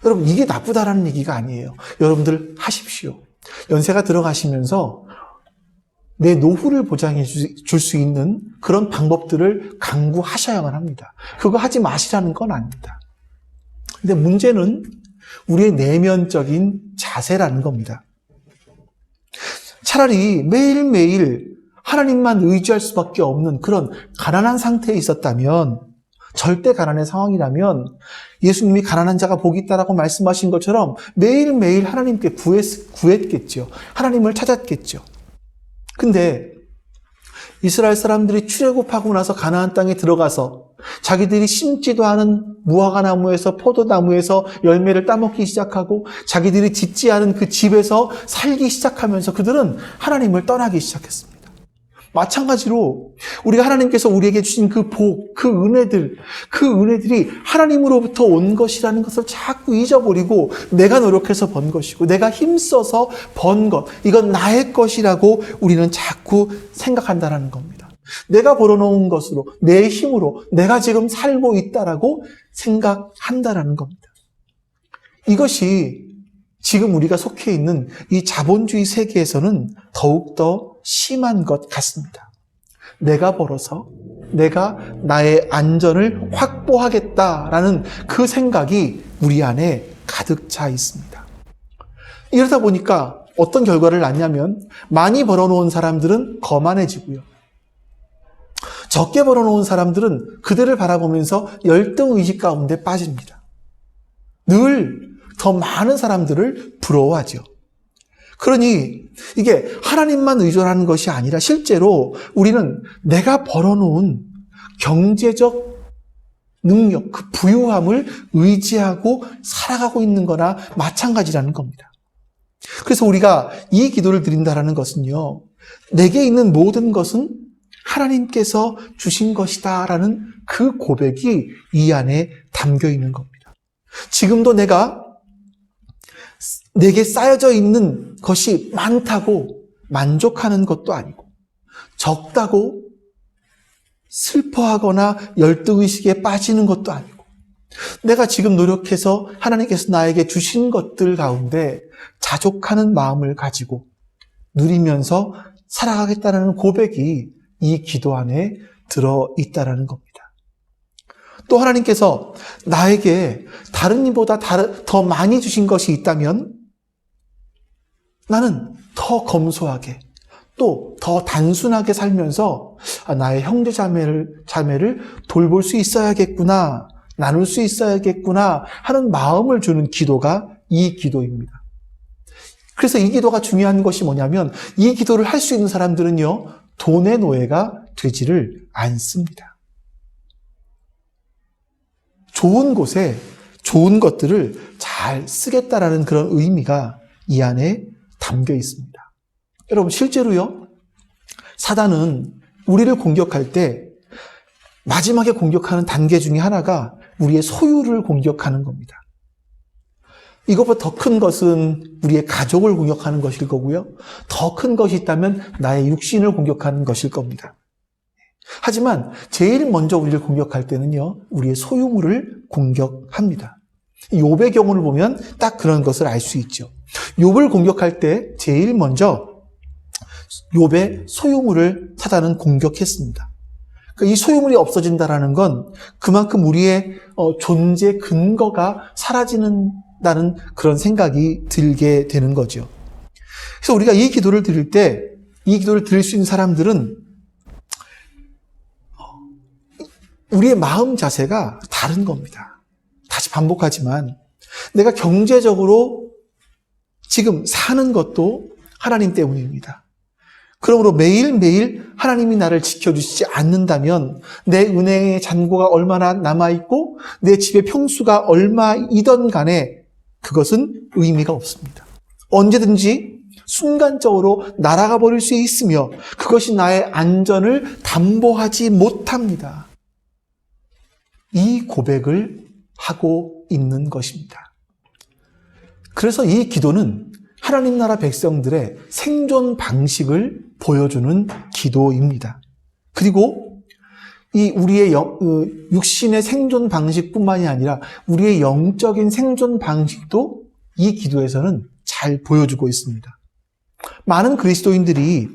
여러분, 이게 나쁘다라는 얘기가 아니에요. 여러분들 하십시오. 연세가 들어가시면서 내 노후를 보장해 줄 수 있는 그런 방법들을 강구하셔야만 합니다. 그거 하지 마시라는 건 아닙니다. 근데 문제는 우리의 내면적인 자세라는 겁니다. 차라리 매일매일 하나님만 의지할 수밖에 없는 그런 가난한 상태에 있었다면, 절대 가난의 상황이라면 예수님이 가난한 자가 복이 있다라고 말씀하신 것처럼 매일매일 하나님께 구했겠죠. 하나님을 찾았겠죠. 근데 이스라엘 사람들이 출애굽하고 나서 가나안 땅에 들어가서 자기들이 심지도 않은 무화과 나무에서 포도나무에서 열매를 따먹기 시작하고 자기들이 짓지 않은 그 집에서 살기 시작하면서 그들은 하나님을 떠나기 시작했습니다. 마찬가지로 우리가 하나님께서 우리에게 주신 그 복, 그 은혜들이 하나님으로부터 온 것이라는 것을 자꾸 잊어버리고 내가 노력해서 번 것이고 내가 힘써서 번 것, 이건 나의 것이라고 우리는 자꾸 생각한다는 겁니다. 내가 벌어놓은 것으로, 내 힘으로 내가 지금 살고 있다라고 생각한다는 겁니다. 이것이 지금 우리가 속해 있는 이 자본주의 세계에서는 더욱더 심한 것 같습니다. 내가 벌어서 내가 나의 안전을 확보하겠다라는 그 생각이 우리 안에 가득 차 있습니다. 이러다 보니까 어떤 결과를 낳냐면 많이 벌어놓은 사람들은 거만해지고요. 적게 벌어놓은 사람들은 그들을 바라보면서 열등의식 가운데 빠집니다. 늘 더 많은 사람들을 부러워하죠. 그러니 이게 하나님만 의존하는 것이 아니라 실제로 우리는 내가 벌어놓은 경제적 능력, 그 부유함을 의지하고 살아가고 있는 거나 마찬가지라는 겁니다. 그래서 우리가 이 기도를 드린다라는 것은요, 내게 있는 모든 것은 하나님께서 주신 것이다라는 그 고백이 이 안에 담겨 있는 겁니다. 지금도 내게 쌓여져 있는 것이 많다고 만족하는 것도 아니고, 적다고 슬퍼하거나 열등의식에 빠지는 것도 아니고, 내가 지금 노력해서 하나님께서 나에게 주신 것들 가운데 자족하는 마음을 가지고 누리면서 살아가겠다는 고백이 이 기도 안에 들어있다는 겁니다. 또 하나님께서 나에게 다른 이보다 더 많이 주신 것이 있다면 나는 더 검소하게 또 더 단순하게 살면서 나의 형제 자매를 돌볼 수 있어야겠구나, 나눌 수 있어야겠구나 하는 마음을 주는 기도가 이 기도입니다. 그래서 이 기도가 중요한 것이 뭐냐면, 이 기도를 할 수 있는 사람들은요, 돈의 노예가 되지를 않습니다. 좋은 곳에 좋은 것들을 잘 쓰겠다라는 그런 의미가 이 안에 담겨 있습니다. 여러분, 실제로요, 사단은 우리를 공격할 때 마지막에 공격하는 단계 중에 하나가 우리의 소유를 공격하는 겁니다. 이것보다 더 큰 것은 우리의 가족을 공격하는 것일 거고요. 더 큰 것이 있다면 나의 육신을 공격하는 것일 겁니다. 하지만 제일 먼저 우리를 공격할 때는요, 우리의 소유물을 공격합니다. 욥의 경우를 보면 딱 그런 것을 알 수 있죠. 욥을 공격할 때 제일 먼저 욥의 소유물을 사단은 공격했습니다. 이 소유물이 없어진다는 건 그만큼 우리의 존재 근거가 사라지는다는 그런 생각이 들게 되는 거죠. 그래서 우리가 이 기도를 드릴 때, 이 기도를 드릴 수 있는 사람들은 우리의 마음 자세가 다른 겁니다. 다시 반복하지만 내가 경제적으로 지금 사는 것도 하나님 때문입니다. 그러므로 매일매일 하나님이 나를 지켜주시지 않는다면 내 은행의 잔고가 얼마나 남아있고 내 집의 평수가 얼마이던 간에 그것은 의미가 없습니다. 언제든지 순간적으로 날아가 버릴 수 있으며 그것이 나의 안전을 담보하지 못합니다. 이 고백을 하고 있는 것입니다. 그래서 이 기도는 하나님 나라 백성들의 생존 방식을 보여주는 기도입니다. 그리고 이 우리의 육신의 생존 방식뿐만이 아니라 우리의 영적인 생존 방식도 이 기도에서는 잘 보여주고 있습니다. 많은 그리스도인들이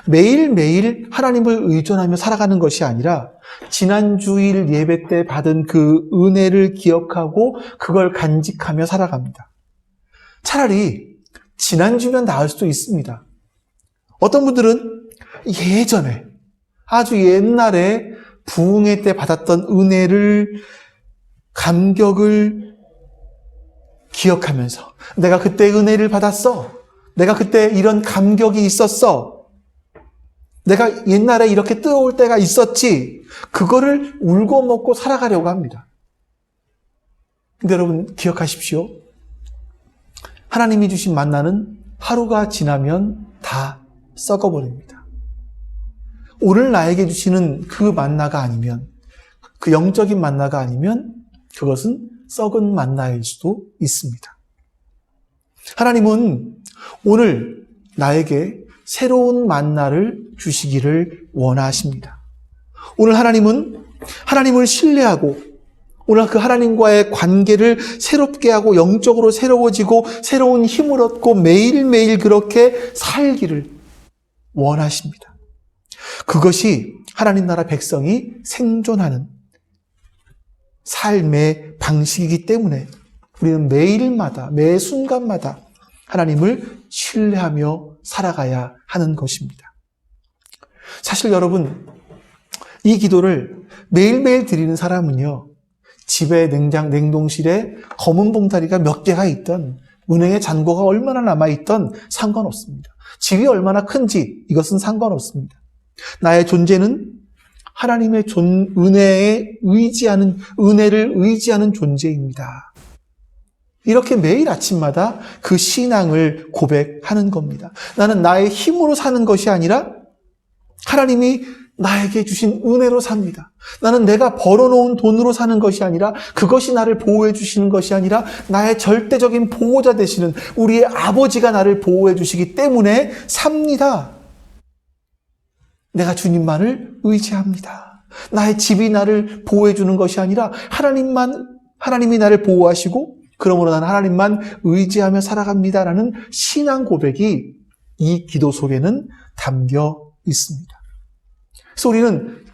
매일매일 하나님을 의존하며 살아가는 것이 아니라 지난 주일 예배 때 받은 그 은혜를 기억하고 그걸 간직하며 살아갑니다. 차라리 지난주면 나을 수도 있습니다. 어떤 분들은 예전에 아주 옛날에 부흥회 때 받았던 은혜를 감격을 기억하면서 내가 그때 은혜를 받았어. 내가 그때 이런 감격이 있었어. 내가 옛날에 이렇게 뜨거울 때가 있었지. 그거를 울고 먹고 살아가려고 합니다. 근데 여러분 기억하십시오. 하나님이 주신 만나는 하루가 지나면 다 썩어버립니다. 오늘 나에게 주시는 그 만나가 아니면, 그 영적인 만나가 아니면 그것은 썩은 만나일 수도 있습니다. 하나님은 오늘 나에게 새로운 만나를 주시기를 원하십니다. 오늘 하나님은 하나님을 신뢰하고 오늘 그 하나님과의 관계를 새롭게 하고 영적으로 새로워지고 새로운 힘을 얻고 매일매일 그렇게 살기를 원하십니다. 그것이 하나님 나라 백성이 생존하는 삶의 방식이기 때문에 우리는 매일마다 매 순간마다 하나님을 신뢰하며 살아가야 하는 것입니다. 사실 여러분, 이 기도를 매일매일 드리는 사람은요, 집에 냉동실에 검은 봉다리가 몇 개가 있던, 은행에 잔고가 얼마나 남아있던 상관없습니다. 집이 얼마나 큰지 이것은 상관없습니다. 나의 존재는 하나님의 은혜를 의지하는 존재입니다. 이렇게 매일 아침마다 그 신앙을 고백하는 겁니다. 나는 나의 힘으로 사는 것이 아니라 하나님이 나에게 주신 은혜로 삽니다. 나는 내가 벌어놓은 돈으로 사는 것이 아니라 그것이 나를 보호해 주시는 것이 아니라 나의 절대적인 보호자 되시는 우리의 아버지가 나를 보호해 주시기 때문에 삽니다. 내가 주님만을 의지합니다. 나의 집이 나를 보호해 주는 것이 아니라 하나님이 나를 보호하시고 그러므로 나는 하나님만 의지하며 살아갑니다라는 신앙 고백이 이 기도 속에는 담겨 있습니다. 그래서 우리는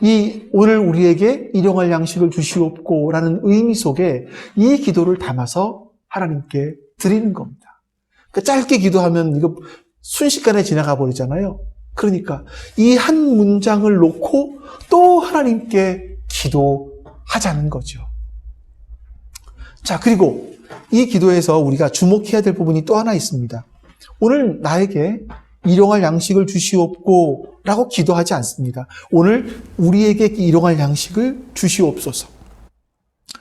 오늘 우리에게 일용할 양식을 주시옵고라는 의미 속에 이 기도를 담아서 하나님께 드리는 겁니다. 그러니까 짧게 기도하면 이거 순식간에 지나가 버리잖아요. 그러니까 이 한 문장을 놓고 또 하나님께 기도하자는 거죠. 자, 그리고 이 기도에서 우리가 주목해야 될 부분이 또 하나 있습니다. 오늘 나에게 일용할 양식을 주시옵고 라고 기도하지 않습니다. 오늘 우리에게 일용할 양식을 주시옵소서.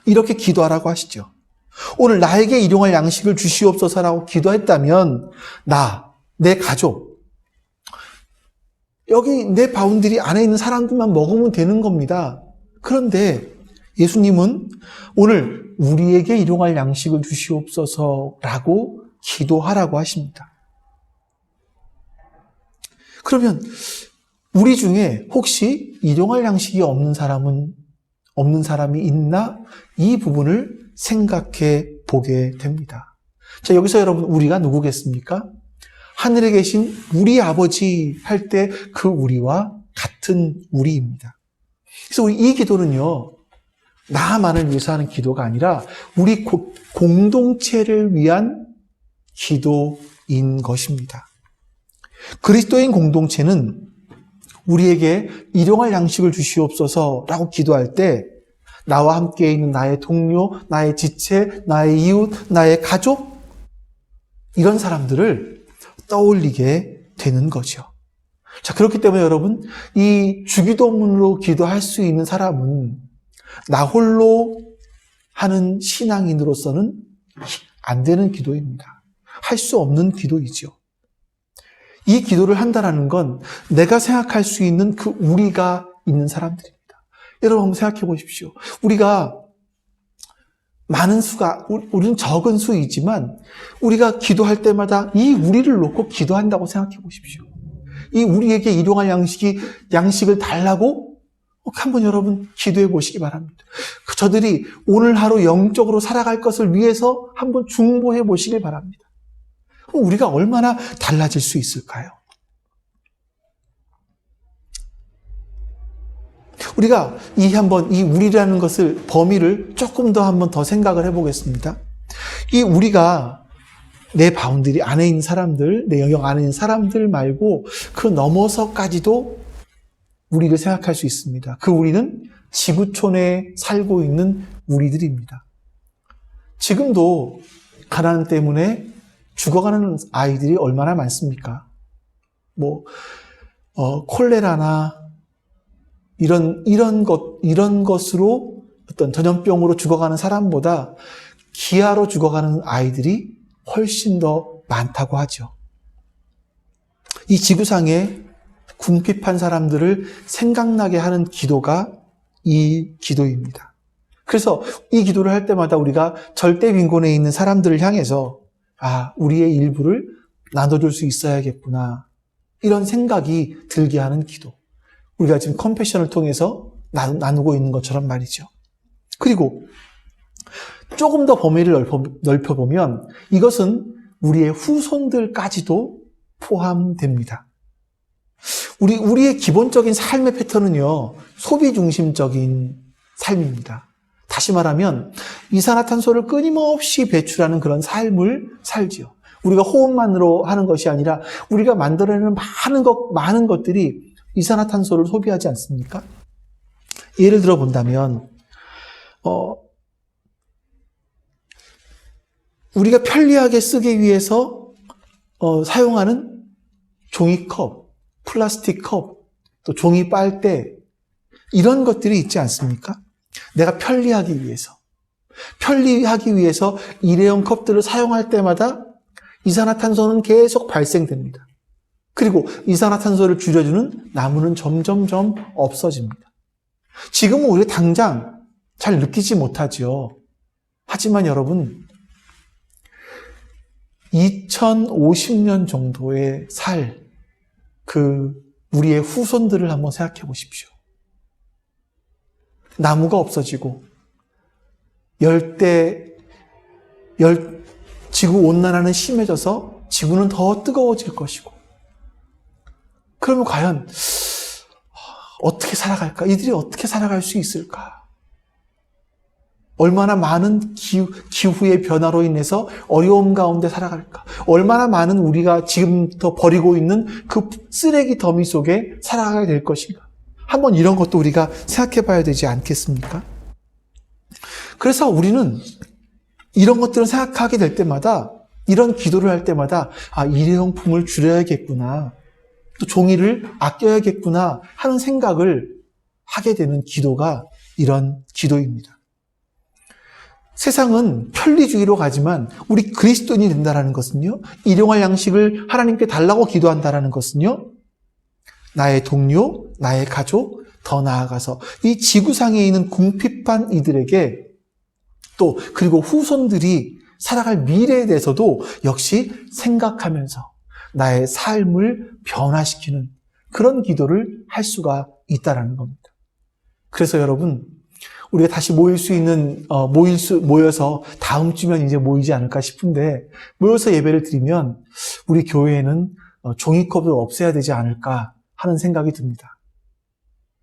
이렇게 기도하라고 하시죠. 오늘 나에게 일용할 양식을 주시옵소서라고 기도했다면 내 가족, 여기 내 바운드리 안에 있는 사람들만 먹으면 되는 겁니다. 그런데 예수님은 오늘 우리에게 일용할 양식을 주시옵소서라고 기도하라고 하십니다. 그러면 우리 중에 혹시 일용할 양식이 없는 사람이 있나? 이 부분을 생각해 보게 됩니다. 자, 여기서 여러분, 우리가 누구겠습니까? 하늘에 계신 우리 아버지 할 때 그 우리와 같은 우리입니다. 그래서 이 기도는요, 나만을 위해서 하는 기도가 아니라 우리 공동체를 위한 기도인 것입니다. 그리스도인 공동체는 우리에게 일용할 양식을 주시옵소서라고 기도할 때 나와 함께 있는 나의 동료, 나의 지체, 나의 이웃, 나의 가족, 이런 사람들을 떠올리게 되는 거죠. 자, 그렇기 때문에 여러분, 이 주기도문으로 기도할 수 있는 사람은 나 홀로 하는 신앙인으로서는 안 되는 기도입니다. 할 수 없는 기도이죠. 이 기도를 한다는 건 내가 생각할 수 있는 그 우리가 있는 사람들입니다. 여러분 한번 생각해 보십시오. 우리가 많은 수가, 우리는 적은 수이지만 우리가 기도할 때마다 이 우리를 놓고 기도한다고 생각해 보십시오. 이 우리에게 일용할 양식을 달라고 한번 여러분 기도해 보시기 바랍니다. 저들이 오늘 하루 영적으로 살아갈 것을 위해서 한번 중보해 보시길 바랍니다. 그럼 우리가 얼마나 달라질 수 있을까요? 우리가 이 우리라는 것을, 범위를 조금 더 한번 더 생각을 해보겠습니다. 이 우리가 내 바운더리 안에 있는 사람들, 내 영역 안에 있는 사람들 말고 그 넘어서까지도 우리를 생각할 수 있습니다. 그 우리는 지구촌에 살고 있는 우리들입니다. 지금도 가난 때문에 죽어가는 아이들이 얼마나 많습니까? 콜레라나 이런 것으로 어떤 전염병으로 죽어가는 사람보다 기아로 죽어가는 아이들이 훨씬 더 많다고 하죠. 이 지구상에 궁핍한 사람들을 생각나게 하는 기도가 이 기도입니다. 그래서 이 기도를 할 때마다 우리가 절대 빈곤에 있는 사람들을 향해서 우리의 일부를 나눠줄 수 있어야겠구나, 이런 생각이 들게 하는 기도. 우리가 지금 컴패션을 통해서 나누고 있는 것처럼 말이죠. 그리고 조금 더 범위를 넓혀보면 이것은 우리의 후손들까지도 포함됩니다. 우리의 기본적인 삶의 패턴은요, 소비 중심적인 삶입니다. 다시 말하면 이산화탄소를 끊임없이 배출하는 그런 삶을 살지요. 우리가 호흡만으로 하는 것이 아니라 우리가 만들어내는 많은 것들이 이산화탄소를 소비하지 않습니까? 예를 들어 본다면 우리가 편리하게 쓰기 위해서 사용하는 종이컵, 플라스틱 컵, 또 종이 빨대, 이런 것들이 있지 않습니까? 내가 편리하기 위해서 일회용 컵들을 사용할 때마다 이산화탄소는 계속 발생됩니다. 그리고 이산화탄소를 줄여주는 나무는 점점점 없어집니다. 지금은 우리가 당장 잘 느끼지 못하죠. 하지만 여러분, 2050년 정도에 살 우리의 후손들을 한번 생각해 보십시오. 나무가 없어지고 지구 온난화는 심해져서 지구는 더 뜨거워질 것이고, 그러면 과연 어떻게 살아갈까? 이들이 어떻게 살아갈 수 있을까? 얼마나 많은 기후의 변화로 인해서 어려움 가운데 살아갈까? 얼마나 많은 우리가 지금부터 버리고 있는 그 쓰레기 더미 속에 살아가게 될 것인가? 한번 이런 것도 우리가 생각해 봐야 되지 않겠습니까? 그래서 우리는 이런 것들을 생각하게 될 때마다, 이런 기도를 할 때마다 일회용품을 줄여야겠구나, 또 종이를 아껴야겠구나 하는 생각을 하게 되는 기도가 이런 기도입니다. 세상은 편리주의로 가지만 우리 그리스도인이 된다는 것은요, 일용할 양식을 하나님께 달라고 기도한다는 것은요, 나의 동료, 나의 가족, 더 나아가서 이 지구상에 있는 궁핍한 이들에게 또 그리고 후손들이 살아갈 미래에 대해서도 역시 생각하면서 나의 삶을 변화시키는 그런 기도를 할 수가 있다라는 겁니다. 그래서 여러분, 우리가 다시 모여서 다음 주면 이제 모이지 않을까 싶은데, 모여서 예배를 드리면 우리 교회에는 종이컵을 없애야 되지 않을까 하는 생각이 듭니다.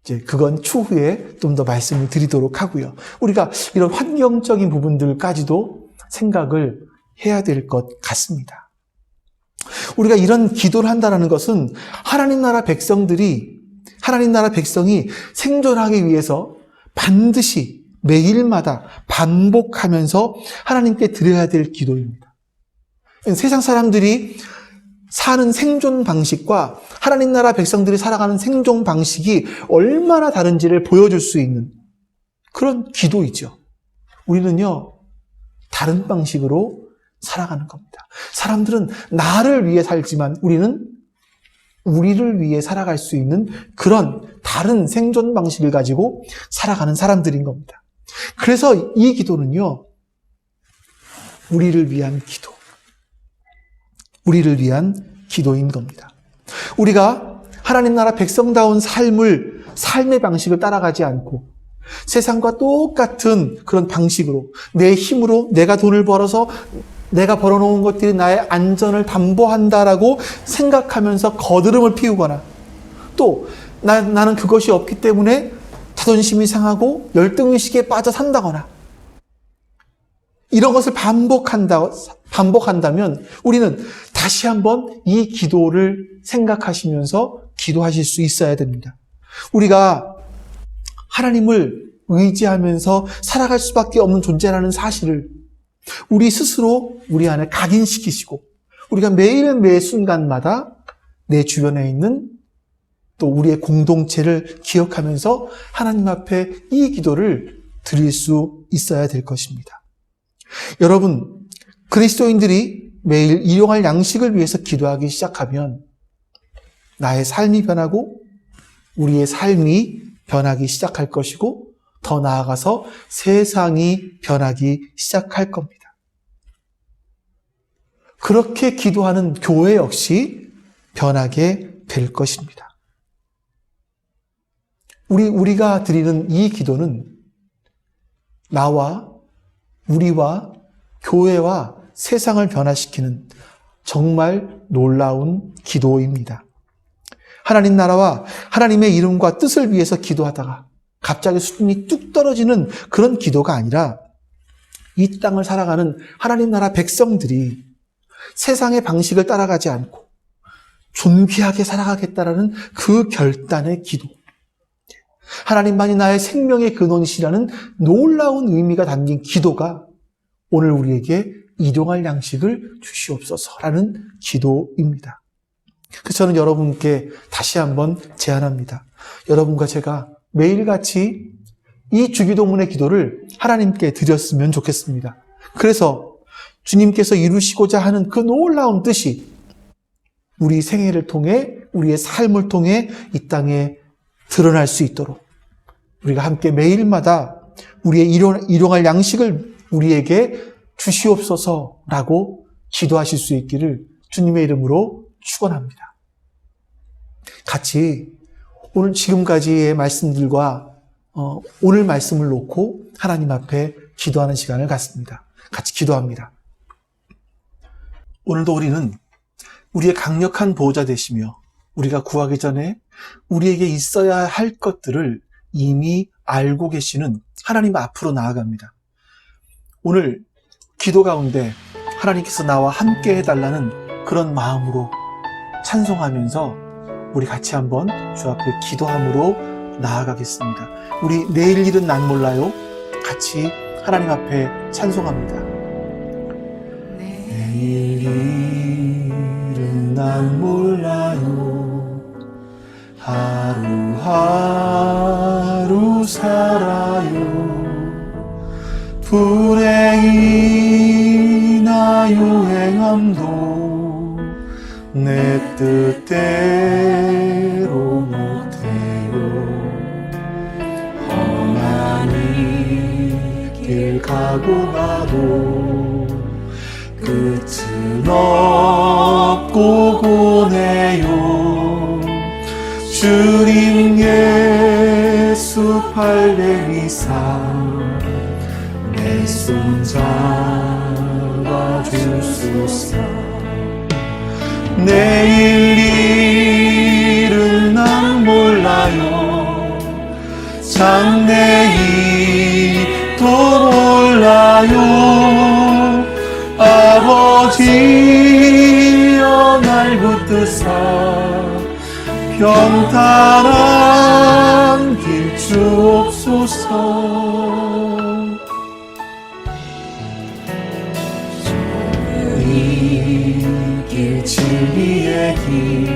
이제 그건 추후에 좀 더 말씀을 드리도록 하고요. 우리가 이런 환경적인 부분들까지도 생각을 해야 될 것 같습니다. 우리가 이런 기도를 한다는 것은 하나님 나라 백성이 생존하기 위해서 반드시 매일마다 반복하면서 하나님께 드려야 될 기도입니다. 세상 사람들이 사는 생존 방식과 하나님 나라 백성들이 살아가는 생존 방식이 얼마나 다른지를 보여줄 수 있는 그런 기도이죠. 우리는요, 다른 방식으로 살아가는 겁니다. 사람들은 나를 위해 살지만 우리는 우리를 위해 살아갈 수 있는 그런 다른 생존 방식을 가지고 살아가는 사람들인 겁니다. 그래서 이 기도는요, 우리를 위한 기도인 겁니다. 우리가 하나님 나라 백성다운 삶의 방식을 따라가지 않고 세상과 똑같은 그런 방식으로 내 힘으로 내가 돈을 벌어서 내가 벌어놓은 것들이 나의 안전을 담보한다라고 생각하면서 거드름을 피우거나 또 나는 그것이 없기 때문에 자존심이 상하고 열등의식에 빠져 산다거나 이런 것을 반복한다면 우리는 다시 한번 이 기도를 생각하시면서 기도하실 수 있어야 됩니다. 우리가 하나님을 의지하면서 살아갈 수밖에 없는 존재라는 사실을 우리 스스로 우리 안에 각인시키시고 우리가 매일 매 순간마다 내 주변에 있는 또 우리의 공동체를 기억하면서 하나님 앞에 이 기도를 드릴 수 있어야 될 것입니다. 여러분, 그리스도인들이 매일 일용할 양식을 위해서 기도하기 시작하면 나의 삶이 변하고 우리의 삶이 변하기 시작할 것이고 더 나아가서 세상이 변하기 시작할 겁니다. 그렇게 기도하는 교회 역시 변하게 될 것입니다. 우리가 드리는 이 기도는 우리와 교회와 세상을 변화시키는 정말 놀라운 기도입니다. 하나님 나라와 하나님의 이름과 뜻을 위해서 기도하다가 갑자기 수준이 뚝 떨어지는 그런 기도가 아니라 이 땅을 살아가는 하나님 나라 백성들이 세상의 방식을 따라가지 않고 존귀하게 살아가겠다라는 그 결단의 기도. 하나님만이 나의 생명의 근원이시라는 놀라운 의미가 담긴 기도가 오늘 우리에게 일용할 양식을 주시옵소서라는 기도입니다. 그래서 저는 여러분께 다시 한번 제안합니다. 여러분과 제가 매일같이 이 주기도문의 기도를 하나님께 드렸으면 좋겠습니다. 그래서 주님께서 이루시고자 하는 그 놀라운 뜻이 우리 생애를 통해 우리의 삶을 통해 이 땅에 드러날 수 있도록 우리가 함께 매일마다 우리의 일용할 양식을 우리에게 주시옵소서라고 기도하실 수 있기를 주님의 이름으로 축원합니다. 같이 오늘 지금까지의 말씀들과 오늘 말씀을 놓고 하나님 앞에 기도하는 시간을 갖습니다. 같이 기도합니다. 오늘도 우리는 우리의 강력한 보호자 되시며 우리가 구하기 전에 우리에게 있어야 할 것들을 이미 알고 계시는 하나님 앞으로 나아갑니다. 오늘 기도 가운데 하나님께서 나와 함께 해달라는 그런 마음으로 찬송하면서 우리 같이 한번 주 앞에 기도함으로 나아가겠습니다. 우리 내일 일은 난 몰라요. 같이 하나님 앞에 찬송합니다. 내일 일은 난 몰라요. 하루하루 살아요. 불행이나 유행함도 내 뜻대로 못해요. 길 가고 가도 끝은 없고 고네요. 주님 예수 팔레미사 내 손 잡아주소서. 내일 일은 난 몰라요. 장래일도 몰라요. 아버지여 날 붙드사 평탄한 길 주옵소서. 이 길 진리의 길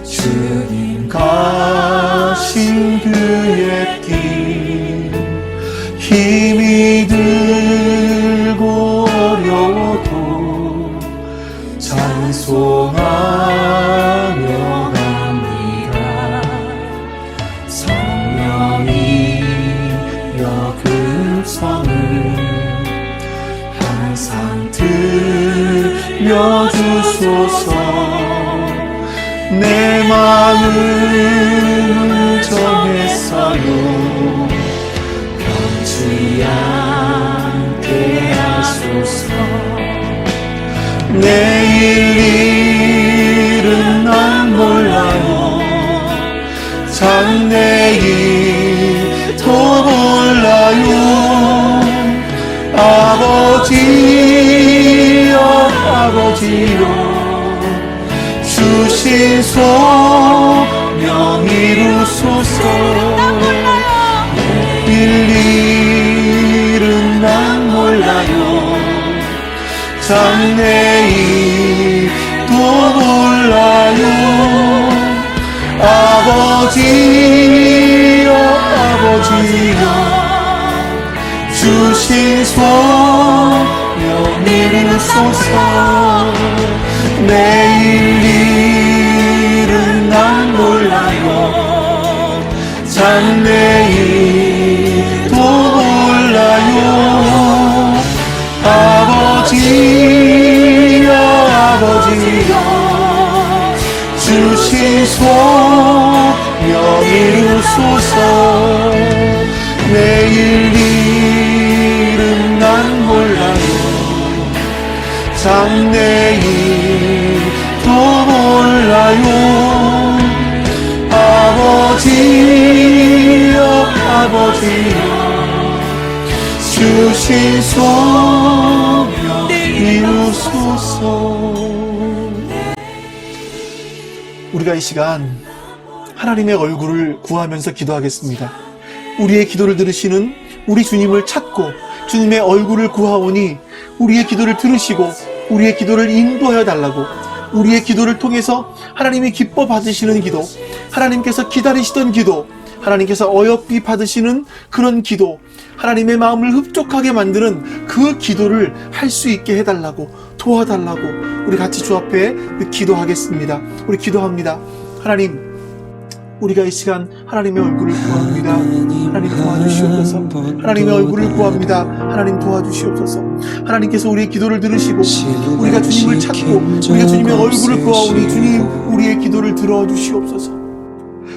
주님 가신 그의 길 힘이 들고 어려워도 찬송하며 갑니다. 성령이여 그 성을 항상 들려주소서. 내 마음을 정했어요. 변치 않게 하소서. 내일 일은 난 몰라요. 장래일도 몰라요. 아버지여 아버지여 주신 소명 이루소서. 일일은 난 몰라요. 장래일도 몰라요. 아버지여 아버지여 주신 소명 이루소서. 내일 일은 난 몰라요. 장래일도 몰라요. 아버지여 아버지여 주신 소명 이루소서. 내일 일은 난 몰라요. 장래일도 몰라요. 아버지여 아버지여 주신 소명 이루소서. 우리가 이 시간 하나님의 얼굴을 구하면서 기도하겠습니다. 우리의 기도를 들으시는 우리 주님을 찾고 주님의 얼굴을 구하오니 우리의 기도를 들으시고 우리의 기도를 인도하여 달라고, 우리의 기도를 통해서 하나님이 기뻐 받으시는 기도, 하나님께서 기다리시던 기도, 하나님께서 어여삐 받으시는 그런 기도, 하나님의 마음을 흡족하게 만드는 그 기도를 할 수 있게 해달라고, 도와달라고 우리 같이 주 앞에 기도하겠습니다. 우리 기도합니다. 하나님, 우리가 이 시간 하나님의 얼굴을 구합니다. 하나님 도와주시옵소서. 하나님의 얼굴을 구합니다. 하나님 도와주시옵소서. 하나님께서 우리의 기도를 들으시고 우리가 주님을 찾고 우리가 주님의 얼굴을 구하오니 주님 우리의 기도를 들어주시옵소서.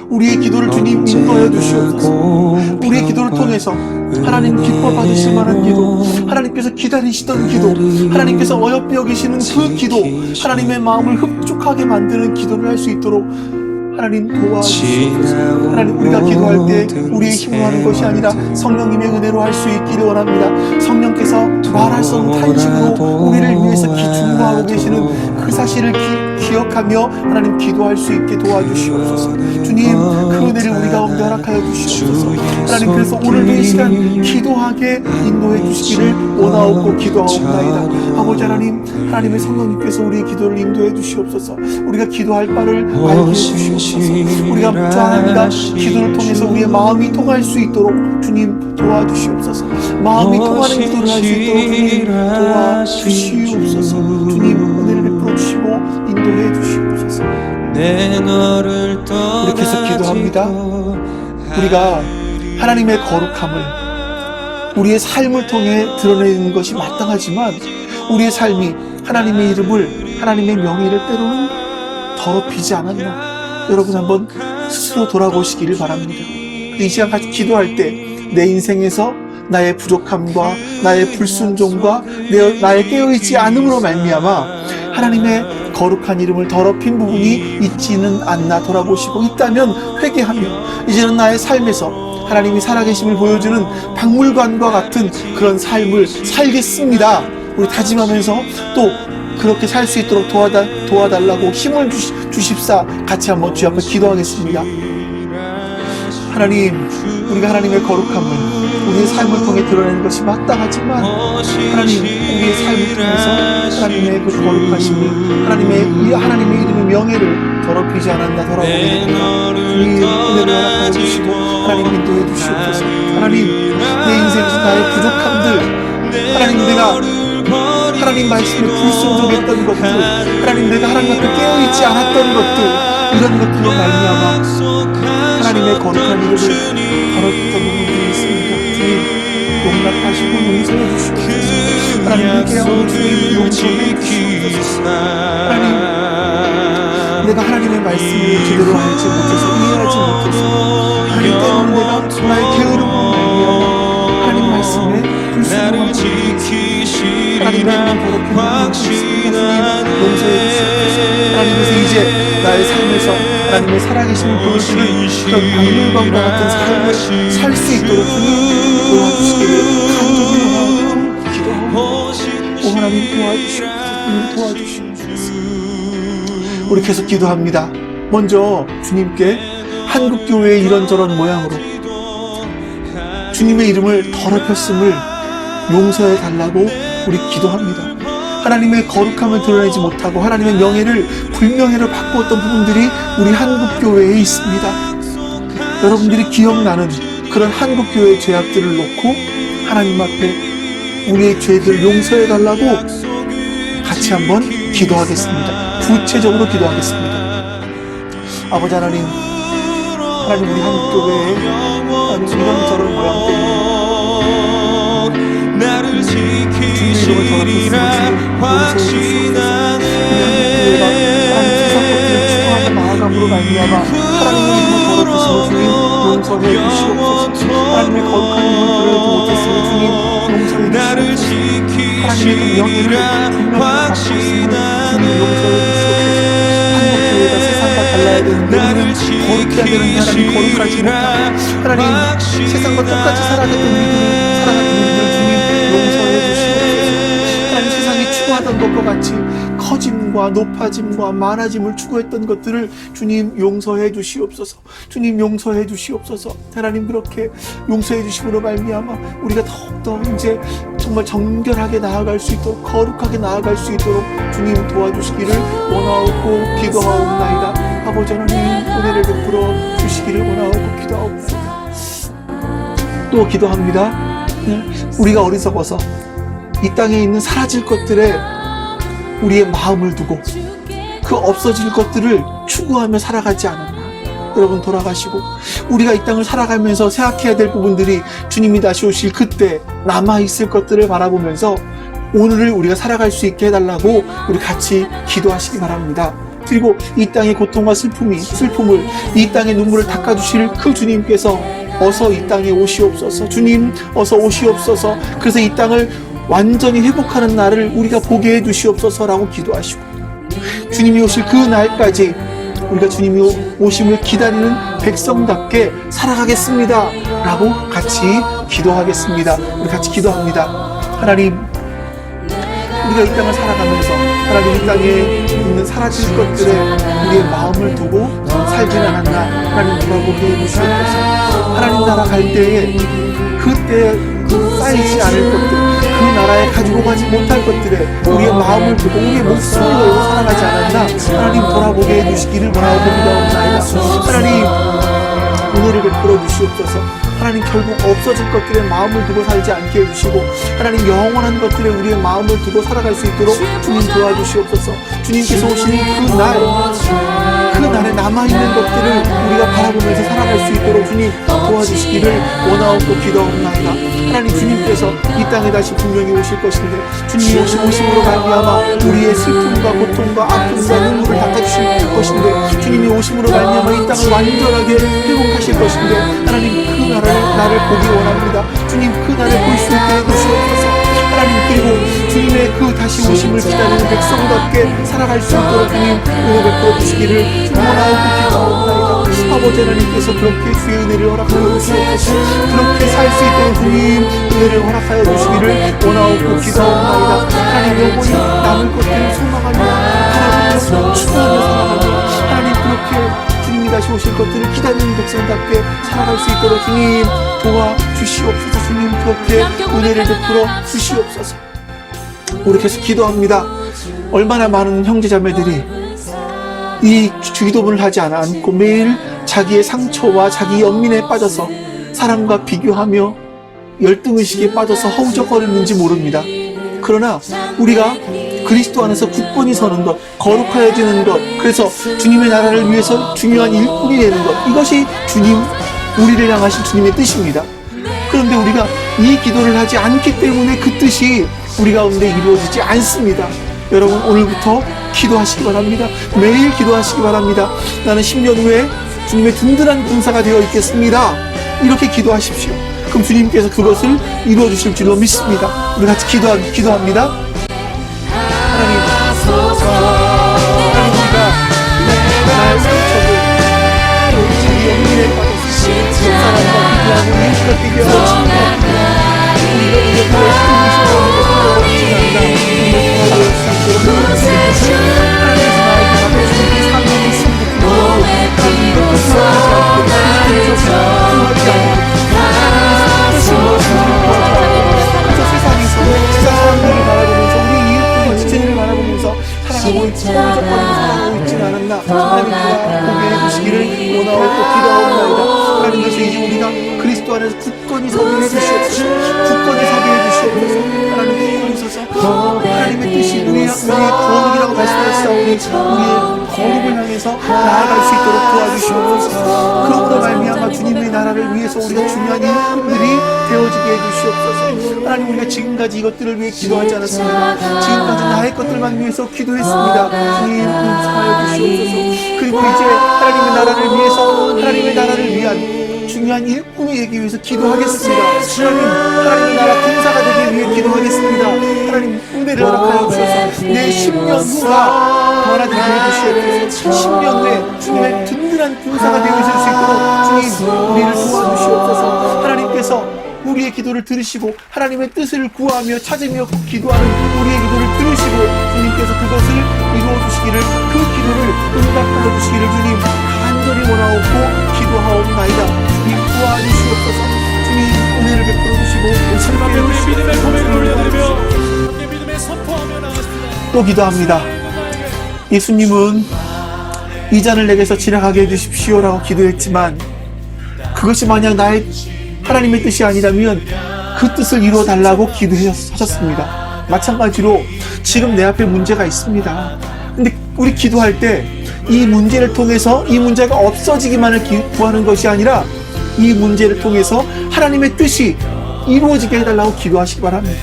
우리의 기도를 주님 인도하여 주시옵소서. 우리의 기도를 통해서 하나님 기뻐 받으실 만한 기도, 하나님께서 기다리시던 기도, 하나님께서 어여삐 여기시는 그 기도, 하나님의 마음을 흡족하게 만드는 기도를 할 수 있도록 하나님 도와주시옵소서. 하나님, 우리가 기도할 때 우리의 힘으로 하는 것이 아니라 성령님의 은혜로 할 수 있기를 원합니다. 성령께서 말할 수 없는 탄식으로 우리를 위해서 중보하고 계시는 그 사실을 기억하며 하나님 기도할 수 있게 도와주시옵소서. 주님, 그 은혜를 우리 가운데 허락하여 주시옵소서. 하나님, 그래서 오늘도 이 시간 기도하게 인도해 주시기를 원하옵고 기도하옵나이다. 아버지 하나님, 하나님의 성령님께서 우리의 기도를 인도해 주시옵소서. 우리가 기도할 바를 알게 해주시옵소서. 우리가 묵상합니다. 기도를 통해서 우리의 마음이 통할 수 있도록 주님 도와주시옵소서. 마음이 통하는 기도를 할 수 있도록 주님 도와주시옵소서. 주님 은혜를 베풀어 주시고 인도해 주시옵소서. 우리 계속 기도합니다. 우리가 하나님의 거룩함을, 우리의 삶을 통해 드러내는 것이 마땅하지만 우리의 삶이 하나님의 이름을, 하나님의 명예를 때로는 더럽히지 않았나? 여러분 한번 스스로 돌아보시기를 바랍니다. 이 시간 같이 기도할 때 내 인생에서 나의 부족함과 나의 불순종과 나의 깨어있지 않음으로 말미암아 하나님의 거룩한 이름을 더럽힌 부분이 있지는 않나 돌아보시고, 있다면 회개하며 이제는 나의 삶에서 하나님이 살아계심을 보여주는 박물관과 같은 그런 삶을 살겠습니다. 우리 다짐하면서 또 그렇게 살 수 있도록 도와달라고 힘을 주십사 같이 한번 주 앞에 기도하겠습니다. 하나님, 우리가 하나님의 거룩함을 우리의 삶을 통해 드러내는 것이 마땅하지만 하나님, 우리의 삶을 통해서 하나님의 그 거룩하심이 하나님의 이름의 명예를 더럽히지 않았나 돌아보게 됩니다. 주님, 은혜를 허락하여 주시고 하나님 인도해 주시옵소서. 하나님, 내 인생에서 나의 부족함들, 하나님 내가 하나님 말씀에 불순종했던 것들, 하나님 내가 하나님 앞에 깨어있지 않았던 것들, 이런 것들로 말미암아 하나님의 거룩한 이름을 더럽혔던 부분들이 있습니다. 주님, 용납하시고 용서해 주시옵소서. 하나님 회개하고 주님 용서해 주시옵소서. 하나님, 내가 하나님의 말씀을 제대로 알지 못해서, 이해하지 못해서 하나님 때문에 내가 나의 게으름으로 말미암아 하나님 말씀에 불순종한 부분들이 있습니다. 하나님의 이름을 더럽힌 부분들이 있습니다. 주님 용서해 주시옵소서. 하나님, 그래서 이제 나의 삶에서 하나님의 살아계심을 보여주는 그런 박물관과 같은 삶을 살 수 있도록 주님 도와주시기를 간절히 기도하고, 오 하나님 도와주시옵소서. 도와주시옵소서. 우리 계속 기도합니다. 먼저 주님께 한국교회의 이런저런 모양으로 주님의 이름을 더럽혔음을 용서해 달라고 우리 기도합니다. 하나님의 거룩함을 드러내지 못하고 하나님의 명예를 불명예로 바꾸었던 부분들이 우리 한국교회에 있습니다. 여러분들이 기억나는 그런 한국교회의 죄악들을 놓고 하나님 앞에 우리의 죄들을 용서해 달라고 같이 한번 기도하겠습니다. 구체적으로 기도하겠습니다. 아버지 하나님, 하나님 우리 한국교회에 하나님 이런저런 모양 때문에 주님의 이름을 더럽혔음을 용서해 주시옵소서. 하나님 추구하는 나아감으로 말미암아 하나님의 이름을 더럽혔음을 주님 용서해 주시옵소서. 하나님의 거룩한 이름을 드러내지 못했음을 주님 용서해 주시옵소서. 하나님의 그 명예를 분명히 바꾸었음을 주님 용서해 주시옵소서. 한국교회가 세상과 달라야 되는데 우리는 거룩해야 되는데 하나님 거룩하지 못하고 하나님 세상과 똑같이 살아갔던 우리들 주님 용서해 주시옵소서. 하나님 세상이 추구하던 것과 같이 커짐과 높아짐과 많아짐을 추구했던 것들을 주님 용서해 주시옵소서. 주님 용서해 주시옵소서. 하나님 그렇게 용서해 주심으로 말미암아 우리가 더욱더 이제 정말 정결하게 나아갈 수 있도록 거룩하게 나아갈 수 있도록 주님 도와주시기를 원하옵고 기도하옵나이다. 아버지 하나님 은혜를 베풀어 주시기를 원하옵고 기도하옵나이다. 또 기도합니다. 우리가 어리석어서 이 땅에 있는 사라질 것들에 우리의 마음을 두고 그 없어질 것들을 추구하며 살아가지 않았나. 여러분 돌아가시고 우리가 이 땅을 살아가면서 생각해야 될 부분들이 주님이 다시 오실 그때 남아있을 것들을 바라보면서 오늘을 우리가 살아갈 수 있게 해달라고 우리 같이 기도하시기 바랍니다. 그리고 이 땅의 고통과 슬픔을 이 땅의 눈물을 닦아주실 그 주님께서 어서 이 땅에 오시옵소서. 주님 어서 오시옵소서. 그래서 이 땅을 완전히 회복하는 날을 우리가 보게 해주시옵소서라고 기도하시고 주님이 오실 그 날까지 우리가 주님이 오심을 기다리는 백성답게 살아가겠습니다 라고 같이 기도하겠습니다. 우리 같이 기도합니다. 하나님, 우리가 이 땅을 살아가면서 하나님 이 땅에 있는 사라질 것들에 우리의 마음을 두고 살지는 않았나. 하나님 돌아보게 해주시옵소서. 하나님 나라 갈 때에 그때 쌓이지 않을 것들, 그 나라에 가지고 가지 못할 것들에 우리의 마음을 두고 우리의 목숨을 걸고 살아가지 않았나. 하나님 돌아보게 해주시기를 원하고 기도하옵나이다. 하나님 은혜를 베풀어 주시옵소서. 하나님 결국 없어질 것들에 마음을 두고 살지 않게 해주시고 하나님 영원한 것들에 우리의 마음을 두고 살아갈 수 있도록 주님 도와주시옵소서. 주님께서 오시는 그 날, 그 날에 남아있는 것들을 우리가 바라보면서 살아갈 수 있도록 주님 도와주시기를 원하옵고 기도하옵나이다. 하나님, 주님께서 이 땅에 다시 분명히 오실 것인데 주님이 오심으로 말미암아 우리의 슬픔과 고통과 아픔과 눈물을 닦아주실 것인데 주님이 오심으로 말미암아 이 땅을 완전하게 회복하실 것인데 하나님, 그 나를 보기 원합니다. 주님, 그 날을 볼 수 있게 해주시옵소서. 하나님, 그리고 주님의 그 다시 오심을 기다리는 백성답게 살아갈 수 있도록 주님 은혜 베풀어 주시기를 원하옵고 기도하옵나이다. 아버지 하나님께서 그렇게 주의 은혜를 허락하여 주시옵소서. 그렇게 살 수 있도록 주님 은혜를 허락하여 주시기를 원하옵고 기도하옵나이다. 하나님, 영원히 남을 것들을 소망하며 바라보며 추구하며 살아가며 하나님, 그렇게 주님이 다시 오실 것들을 기다리는 백성답게 살아갈 수 있도록 주님 도와주시옵소서. 주님, 그렇게 은혜를 베풀어 주시옵소서. 우리 계속 기도합니다. 얼마나 많은 형제자매들이 이 기도문을 하지 않고 매일 자기의 상처와 자기 연민에 빠져서 사람과 비교하며 열등의식에 빠져서 허우적거리는지 모릅니다. 그러나 우리가 그리스도 안에서 굳건히 서는 것, 거룩하여지는 것, 그래서 주님의 나라를 위해서 중요한 일꾼이 되는 것, 이것이 우리를 향하신 주님의 뜻입니다. 그런데 우리가 이 기도를 하지 않기 때문에 그 뜻이 우리 가운데 이루어지지 않습니다. 여러분, 오늘부터 기도하시기 바랍니다. 매일 기도하시기 바랍니다. 나는 10년 후에 주님의 든든한 군사가 되어 있겠습니다. 이렇게 기도하십시오. 그럼 주님께서 그것을 이루어 주실 줄로 믿습니다. 우리 같이 기도합니다. 하나님, 우리가 나의 상처를 자기 연민에 빠져서 사람과 비교하고 이웃과 비교하고 친구합니다. 우리가 우리의 그의 힘이시고 우리가 생각없지 않나 우리를 도와줄 수 있도록 하나님께서 나에게 맡겨주신 사명의 성공으로 하나님, 이것도 생각하지 않고 그리스도에서 생각하지 않고 세상 사람들을 바라보면서 우리 이웃들과 지체들을 바라보면서 살아가고 있지, 살아가고 있지는 않았나 하나님, 보게 해주시기를 원하옵고 기도하옵나이다. 하나님께서 이제 우리가 그리스도 안에서 굳건히 서게 해주시옵소서. 굳건히 서게 해주시옵소서. 하나님, 굳건히 서서 하나님의 뜻이 우리의 거룩이라고 말씀하시사오니 우리의 거룩을 향해서 나아갈 수 있도록 도와주시옵소서. 그러므로 말미암아 주님의 나라를 위해서 우리가 중요한 일꾼들이 되어지게 해주시옵소서. 하나님, 우리가 지금까지 이것들을 위해 기도하지 않았습니다. 지금까지 나의 것들만 위해서 기도했습니다. 주님, 용서하여 주시옵소서. 그리고 이제 하나님의 나라를 위해서, 하나님의 나라를 위한 중요한 일꾼이 되기 위해서 기도하겠습니다. 하나님의 나라 군사가 되기 위해 기도하겠습니다. 하나님, 은혜를 허락하여 주셔서 내 10년 후가 변화되게 해주시옵소서. 10년 후에 주님의 든든한 군사가 되어 있을 수 있도록 주님, 우리를 도와주시옵소서. 하나님께서 우리의 기도를 들으시고 하나님의 뜻을 구하며 찾으며 기도하는 우리의 기도를 들으시고 주님께서 그것을 이루어 주시기를, 그 기도를 응답하여 주시기를 주님 간절히 원하옵고 기도하옵나이다. 주님, 도와주시옵소서. 주님, 은혜를 베풀어 주시고 함께 우리 믿음의 고백을 올려드리며 함께 믿음의 선포하며 나가십니다. 또 기도합니다. 예수님은 이 잔을 내게서 지나가게 해주십시오라고 기도했지만 그것이 만약 나의 하나님의 뜻이 아니라면 그 뜻을 이루어 달라고 기도하셨습니다. 마찬가지로 지금 내 앞에 문제가 있습니다. 근데 우리 기도할 때 이 문제를 통해서 이 문제가 없어지기만을 구하는 것이 아니라 이 문제를 통해서 하나님의 뜻이 이루어지게 해달라고 기도하시기 바랍니다.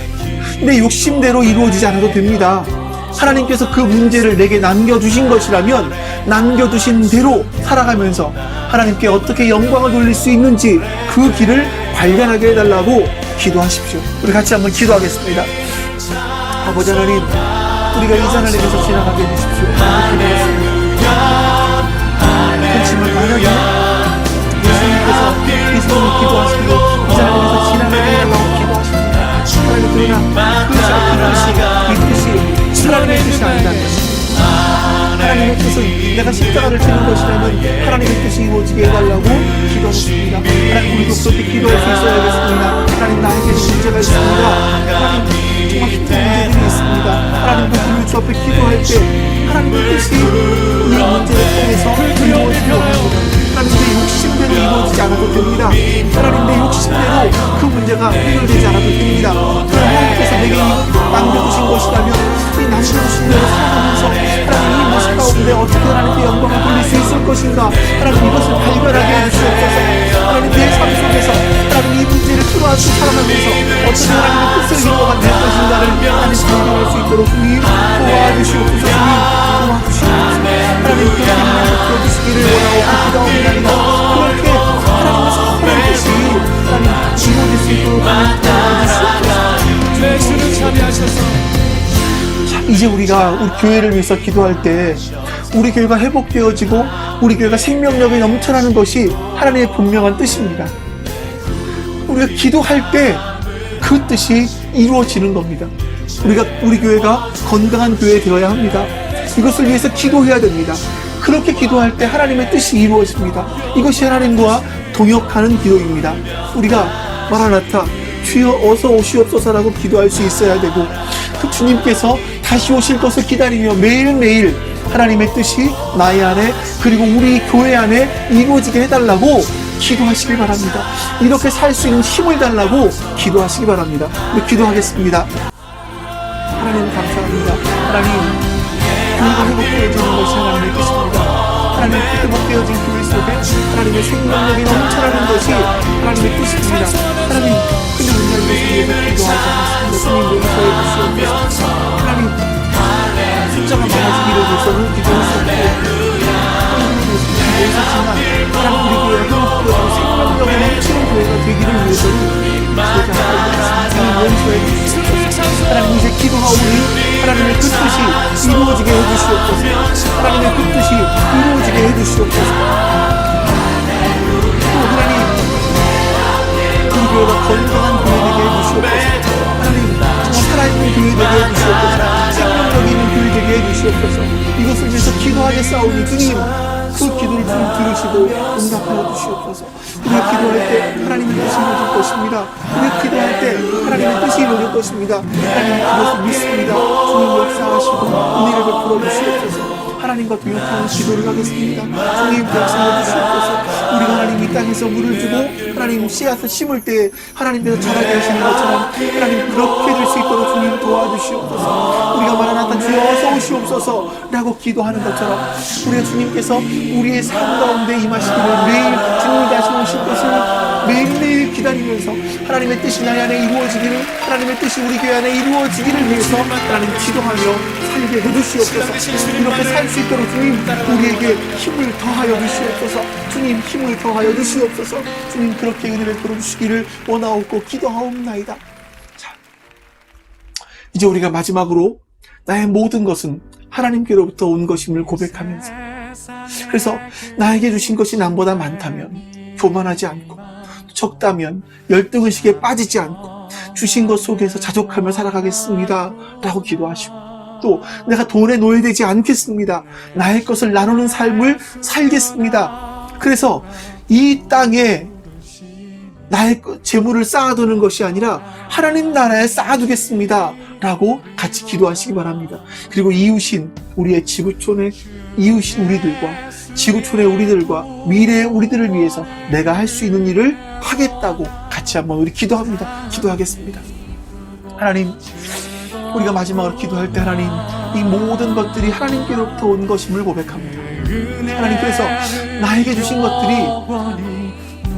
내 욕심대로 이루어지지 않아도 됩니다. 하나님께서 그 문제를 내게 남겨주신 것이라면 남겨두신 대로 살아가면서 하나님께 어떻게 영광을 돌릴 수 있는지 그 길을 발견하게 해달라고 기도하십시오. 우리 같이 한번 기도하겠습니다. 아버지 하나님, 우리가 이 잔을 내게서 지나가게 해주십시오. 기도했습니다. 그렇지만 만약에 예수님이 기도하시기로 이 잔을 내게서 지나가게 해달라고 기도하십니다. 그러나 그 뜻이 하나님의 뜻이 아니라는 것입니다. 하나님의 뜻은 내가 십자가를 지는 것이라면 하나님의 뜻이 이루어지게 해달라고 기도하셨습니다. 하나님, 우리도 그렇게 기도할 수 있어야겠습니다. 하나님, 나에게 문제가 있습니다. 하나님, 정말 힘든 문제들이 있습니다. 하나님, 그 주 앞에 기도할 때 하나님의 뜻이 이 문제를 통해서 이루어지게 합니다. 하나님, 내 욕심대로 이루어지지 않아도 됩니다. 하나님, 내 욕심대로 그 문제가 해결되지 않아도 됩니다. 하나님께서 내게 남겨두신 것이라면 이 남겨두신 대로 살아가면서 하나님, 이 모습 가운데 가운데 어떻게 하나님께 영광을 돌릴 수 있을 것인가. 하나님 이것을 발견하게 해주시옵소서. 하나님 내 삶 속에서 하나님 이 문제를 풀어안고 살아가면서 어떻게 하나님의 뜻을 이루어가 될 것인가를 하나님 발견할 수 있도록 주님 도와주시옵소서. 주님 도와주시옵소서. 하나님 그렇게 들어주시기를 원하고 기도하옵나이다. 그렇게 하나님의 선한 뜻이 하나님 이루어질 수 있도록 도와주시옵소서. 내 주는 참여하셔서 이제 우리가 우리 교회를 위해서 기도할 때 우리 교회가 회복되어지고 우리 교회가 생명력이 넘쳐나는 것이 하나님의 분명한 뜻입니다. 우리가 기도할 때 그 뜻이 이루어지는 겁니다. 우리 교회가 건강한 교회 되어야 합니다. 이것을 위해서 기도해야 됩니다. 그렇게 기도할 때 하나님의 뜻이 이루어집니다. 이것이 하나님과 동역하는 기도입니다. 우리가 마라나타 주여 어서 오시옵소서라고 기도할 수 있어야 되고, 그 주님께서 다시 오실 것을 기다리며 매일매일 하나님의 뜻이 나의 안에 그리고 우리 교회 안에 이루어지게 해달라고 기도하시기 바랍니다. 이렇게 살 수 있는 힘을 달라고 기도하시기 바랍니다. 우리 기도하겠습니다. 하나님 감사합니다. 하나님 교회가 회복되어지는 것이 하나님의 뜻입니다. 하나님 회복되어진 교회 속에 하나님의 생명력이 넘쳐나는 것이 하나님의 뜻입니다. 하나님 근데 우리가 이것을 위해서 기도하지 않았습니다. 주님 용서해 주시옵소서. 하나님 숫자가 많아지기를 위해서는 기도할 수 없고 있었지만 하나님 우리 교회가 회복되어지고 생명력이 넘치는 교회가 되기를 위해서는 주님 용서해 주시옵소서. 하나님 이제 기도하오니 하나님의 그 뜻이 이루어지게 해주시옵소서. 하나님의 그 뜻이 이루어지게 해주시옵소서. 또 하나님 우리 교회가 건강한 교회 되게 해주시옵소서. 하나님 정말 살아있는 교회 되게 해주시옵소서. 생명력이 있는 교회 되게 해주시옵소서. 이것을 위해서 기도하겠사오니 주님 그 기도를 주님 들으시고 응답하여 주시옵소서. 우리가 기도할 때 하나님의 뜻이 이루어질 것입니다. 우리가 기도할 때 하나님의 뜻이 이루어질 것입니다. 하나님 그것을 믿습니다. 주님 역사하시고 은혜를 베풀어 주시옵소서. 하나님과 동역하는 기도를 하겠습니다. 주님 역사해 주시옵소서. 우리가 하나님 이 땅에서 물을 주고 하나님 씨앗을 심을 때 하나님께서 자라게 하시는 것처럼 하나님 그렇게 될 수 있도록 주님 도와주시옵소서. 우리가 마라나타 주여 어서 오시옵소서 라고 기도하는 것처럼 우리가 주님께서 우리의 삶 가운데 임하시기를 매일 주님이 다시 오실 것을 매일매일 기다리면서 하나님의 뜻이 나의 안에 이루어지기를, 하나님의 뜻이 우리 교회 안에 이루어지기를 위해서 하나님 기도하며 살게 해주시옵소서. 이렇게 살 수 있도록 주님 우리에게 힘을 더하여 주시옵소서. 주님 힘을 더하여 주시옵소서. 주님 그렇게 은혜를 베풀어 주시기를 원하옵고 기도하옵나이다. 자, 이제 우리가 마지막으로 나의 모든 것은 하나님께로부터 온 것임을 고백하면서, 그래서 나에게 주신 것이 남보다 많다면 교만하지 않고 적다면 열등의식에 빠지지 않고 주신 것 속에서 자족하며 살아가겠습니다 라고 기도하시고, 또 내가 돈에 노예되지 않겠습니다. 나의 것을 나누는 삶을 살겠습니다. 그래서 이 땅에 나의 재물을 쌓아두는 것이 아니라 하나님 나라에 쌓아두겠습니다 라고 같이 기도하시기 바랍니다. 그리고 이웃인 우리의 지구촌의 이웃인 우리들과 지구촌의 우리들과 미래의 우리들을 위해서 내가 할 수 있는 일을 하겠다고 같이 한번 우리 기도합니다. 기도하겠습니다. 하나님, 우리가 마지막으로 기도할 때 하나님 이 모든 것들이 하나님께로부터 온 것임을 고백합니다. 하나님, 그래서 나에게 주신 것들이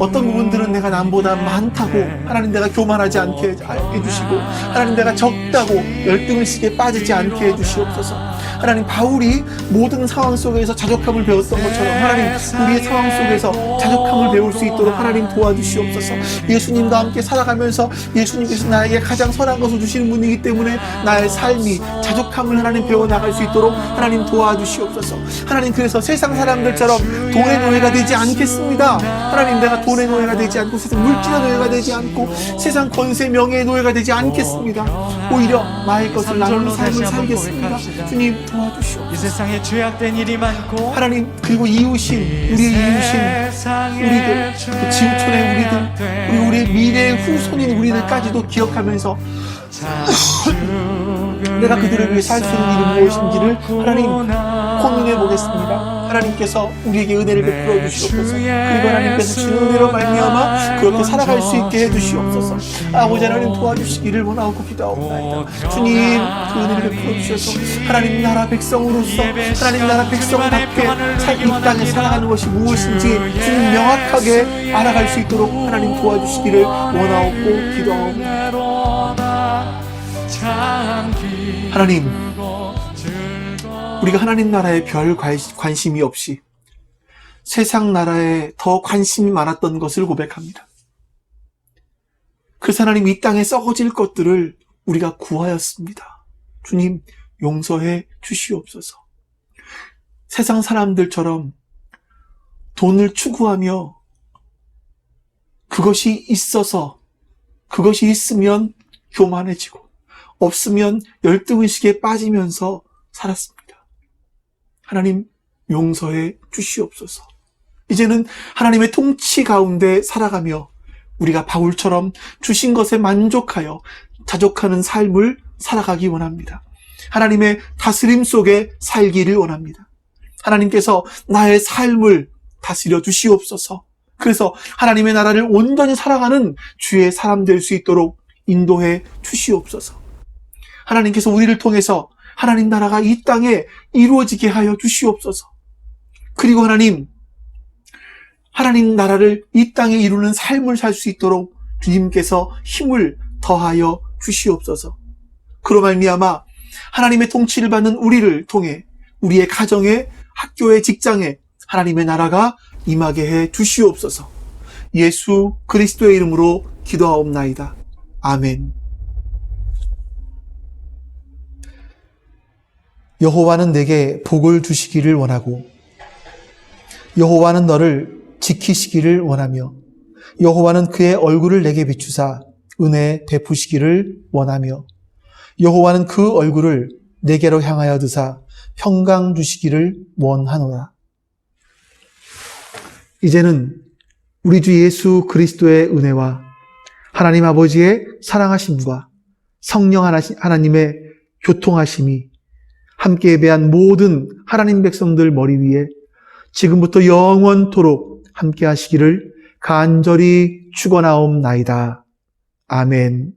어떤 부분들은 내가 남보다 많다고 하나님 내가 교만하지 않게 해주시고, 하나님 내가 적다고 열등의식에 빠지지 않게 해주시옵소서. 하나님, 바울이 모든 상황 속에서 자족함을 배웠던 것처럼 하나님 우리의 상황 속에서 자족함을 배울 수 있도록 하나님 도와주시옵소서. 예수님과 함께 살아가면서 예수님께서 나에게 가장 선한 것을 주시는 분이기 때문에 나의 삶이 자족함을 하나님 배워나갈 수 있도록 하나님 도와주시옵소서. 하나님, 그래서 세상 사람들처럼 돈의 노예가 되지 않겠습니다. 하나님, 내가 돈의 노예가 되지 않고 세상 물질의 노예가 되지 않고 세상 권세 명예의 노예가 되지 않겠습니다. 오히려 나의 것을 나누는 삶을 살겠습니다. 주님 도와주시옵소서. 이 세상에 죄악된 일이 많고 하나님, 그리고 이웃인 우리의 이웃인 우리들, 그 지구촌의 우리들, 그리고 우리의 미래의 후손인 우리들까지도 기억하면서 내가 그들을 위해 살 수 있는 일이 무엇인지를 하나님 고민해 보겠습니다. 하나님께서 우리에게 은혜를 베풀어 주시옵소서. 그리고 하나님께서 주는 은혜로 말미암아 그렇게 살아갈 수 있게 해 주시옵소서. 아버지 하나님 도와주시기를 원하고 기도하옵나이다. 주님 그 은혜를 베풀어 주셔서 하나님 나라 백성으로서 하나님 나라 백성답게 이 땅에 살아가는 것이 무엇인지 주님 명확하게 알아갈 수 있도록 하나님 도와주시기를 원하옵고 기도하옵나이다. 하나님, 우리가 하나님 나라에 별 관심이 없이 세상 나라에 더 관심이 많았던 것을 고백합니다. 그래서 하나님 이 땅에 썩어질 것들을 우리가 구하였습니다. 주님 용서해 주시옵소서. 세상 사람들처럼 돈을 추구하며 그것이 있어서 그것이 있으면 교만해지고 없으면 열등의식에 빠지면서 살았습니다. 하나님 용서해 주시옵소서. 이제는 하나님의 통치 가운데 살아가며 우리가 바울처럼 주신 것에 만족하여 자족하는 삶을 살아가기 원합니다. 하나님의 다스림 속에 살기를 원합니다. 하나님께서 나의 삶을 다스려 주시옵소서. 그래서 하나님의 나라를 온전히 살아가는 주의 사람 될 수 있도록 인도해 주시옵소서. 하나님께서 우리를 통해서 하나님 나라가 이 땅에 이루어지게 하여 주시옵소서. 그리고 하나님 나라를 이 땅에 이루는 삶을 살 수 있도록 주님께서 힘을 더하여 주시옵소서. 그로 말미암아 하나님의 통치를 받는 우리를 통해 우리의 가정에, 학교에, 직장에 하나님의 나라가 임하게 해 주시옵소서. 예수 그리스도의 이름으로 기도하옵나이다. 아멘. 여호와는 내게 복을 주시기를 원하고 여호와는 너를 지키시기를 원하며 여호와는 그의 얼굴을 내게 비추사 은혜 베푸시기를 원하며 여호와는 그 얼굴을 내게로 향하여 드사 평강 주시기를 원하노라. 이제는 우리 주 예수 그리스도의 은혜와 하나님 아버지의 사랑하심과 성령 하나님의 교통하심이 함께 예배한 모든 하나님 백성들 머리 위에 지금부터 영원토록 함께 하시기를 간절히 축원하옵나이다. 아멘.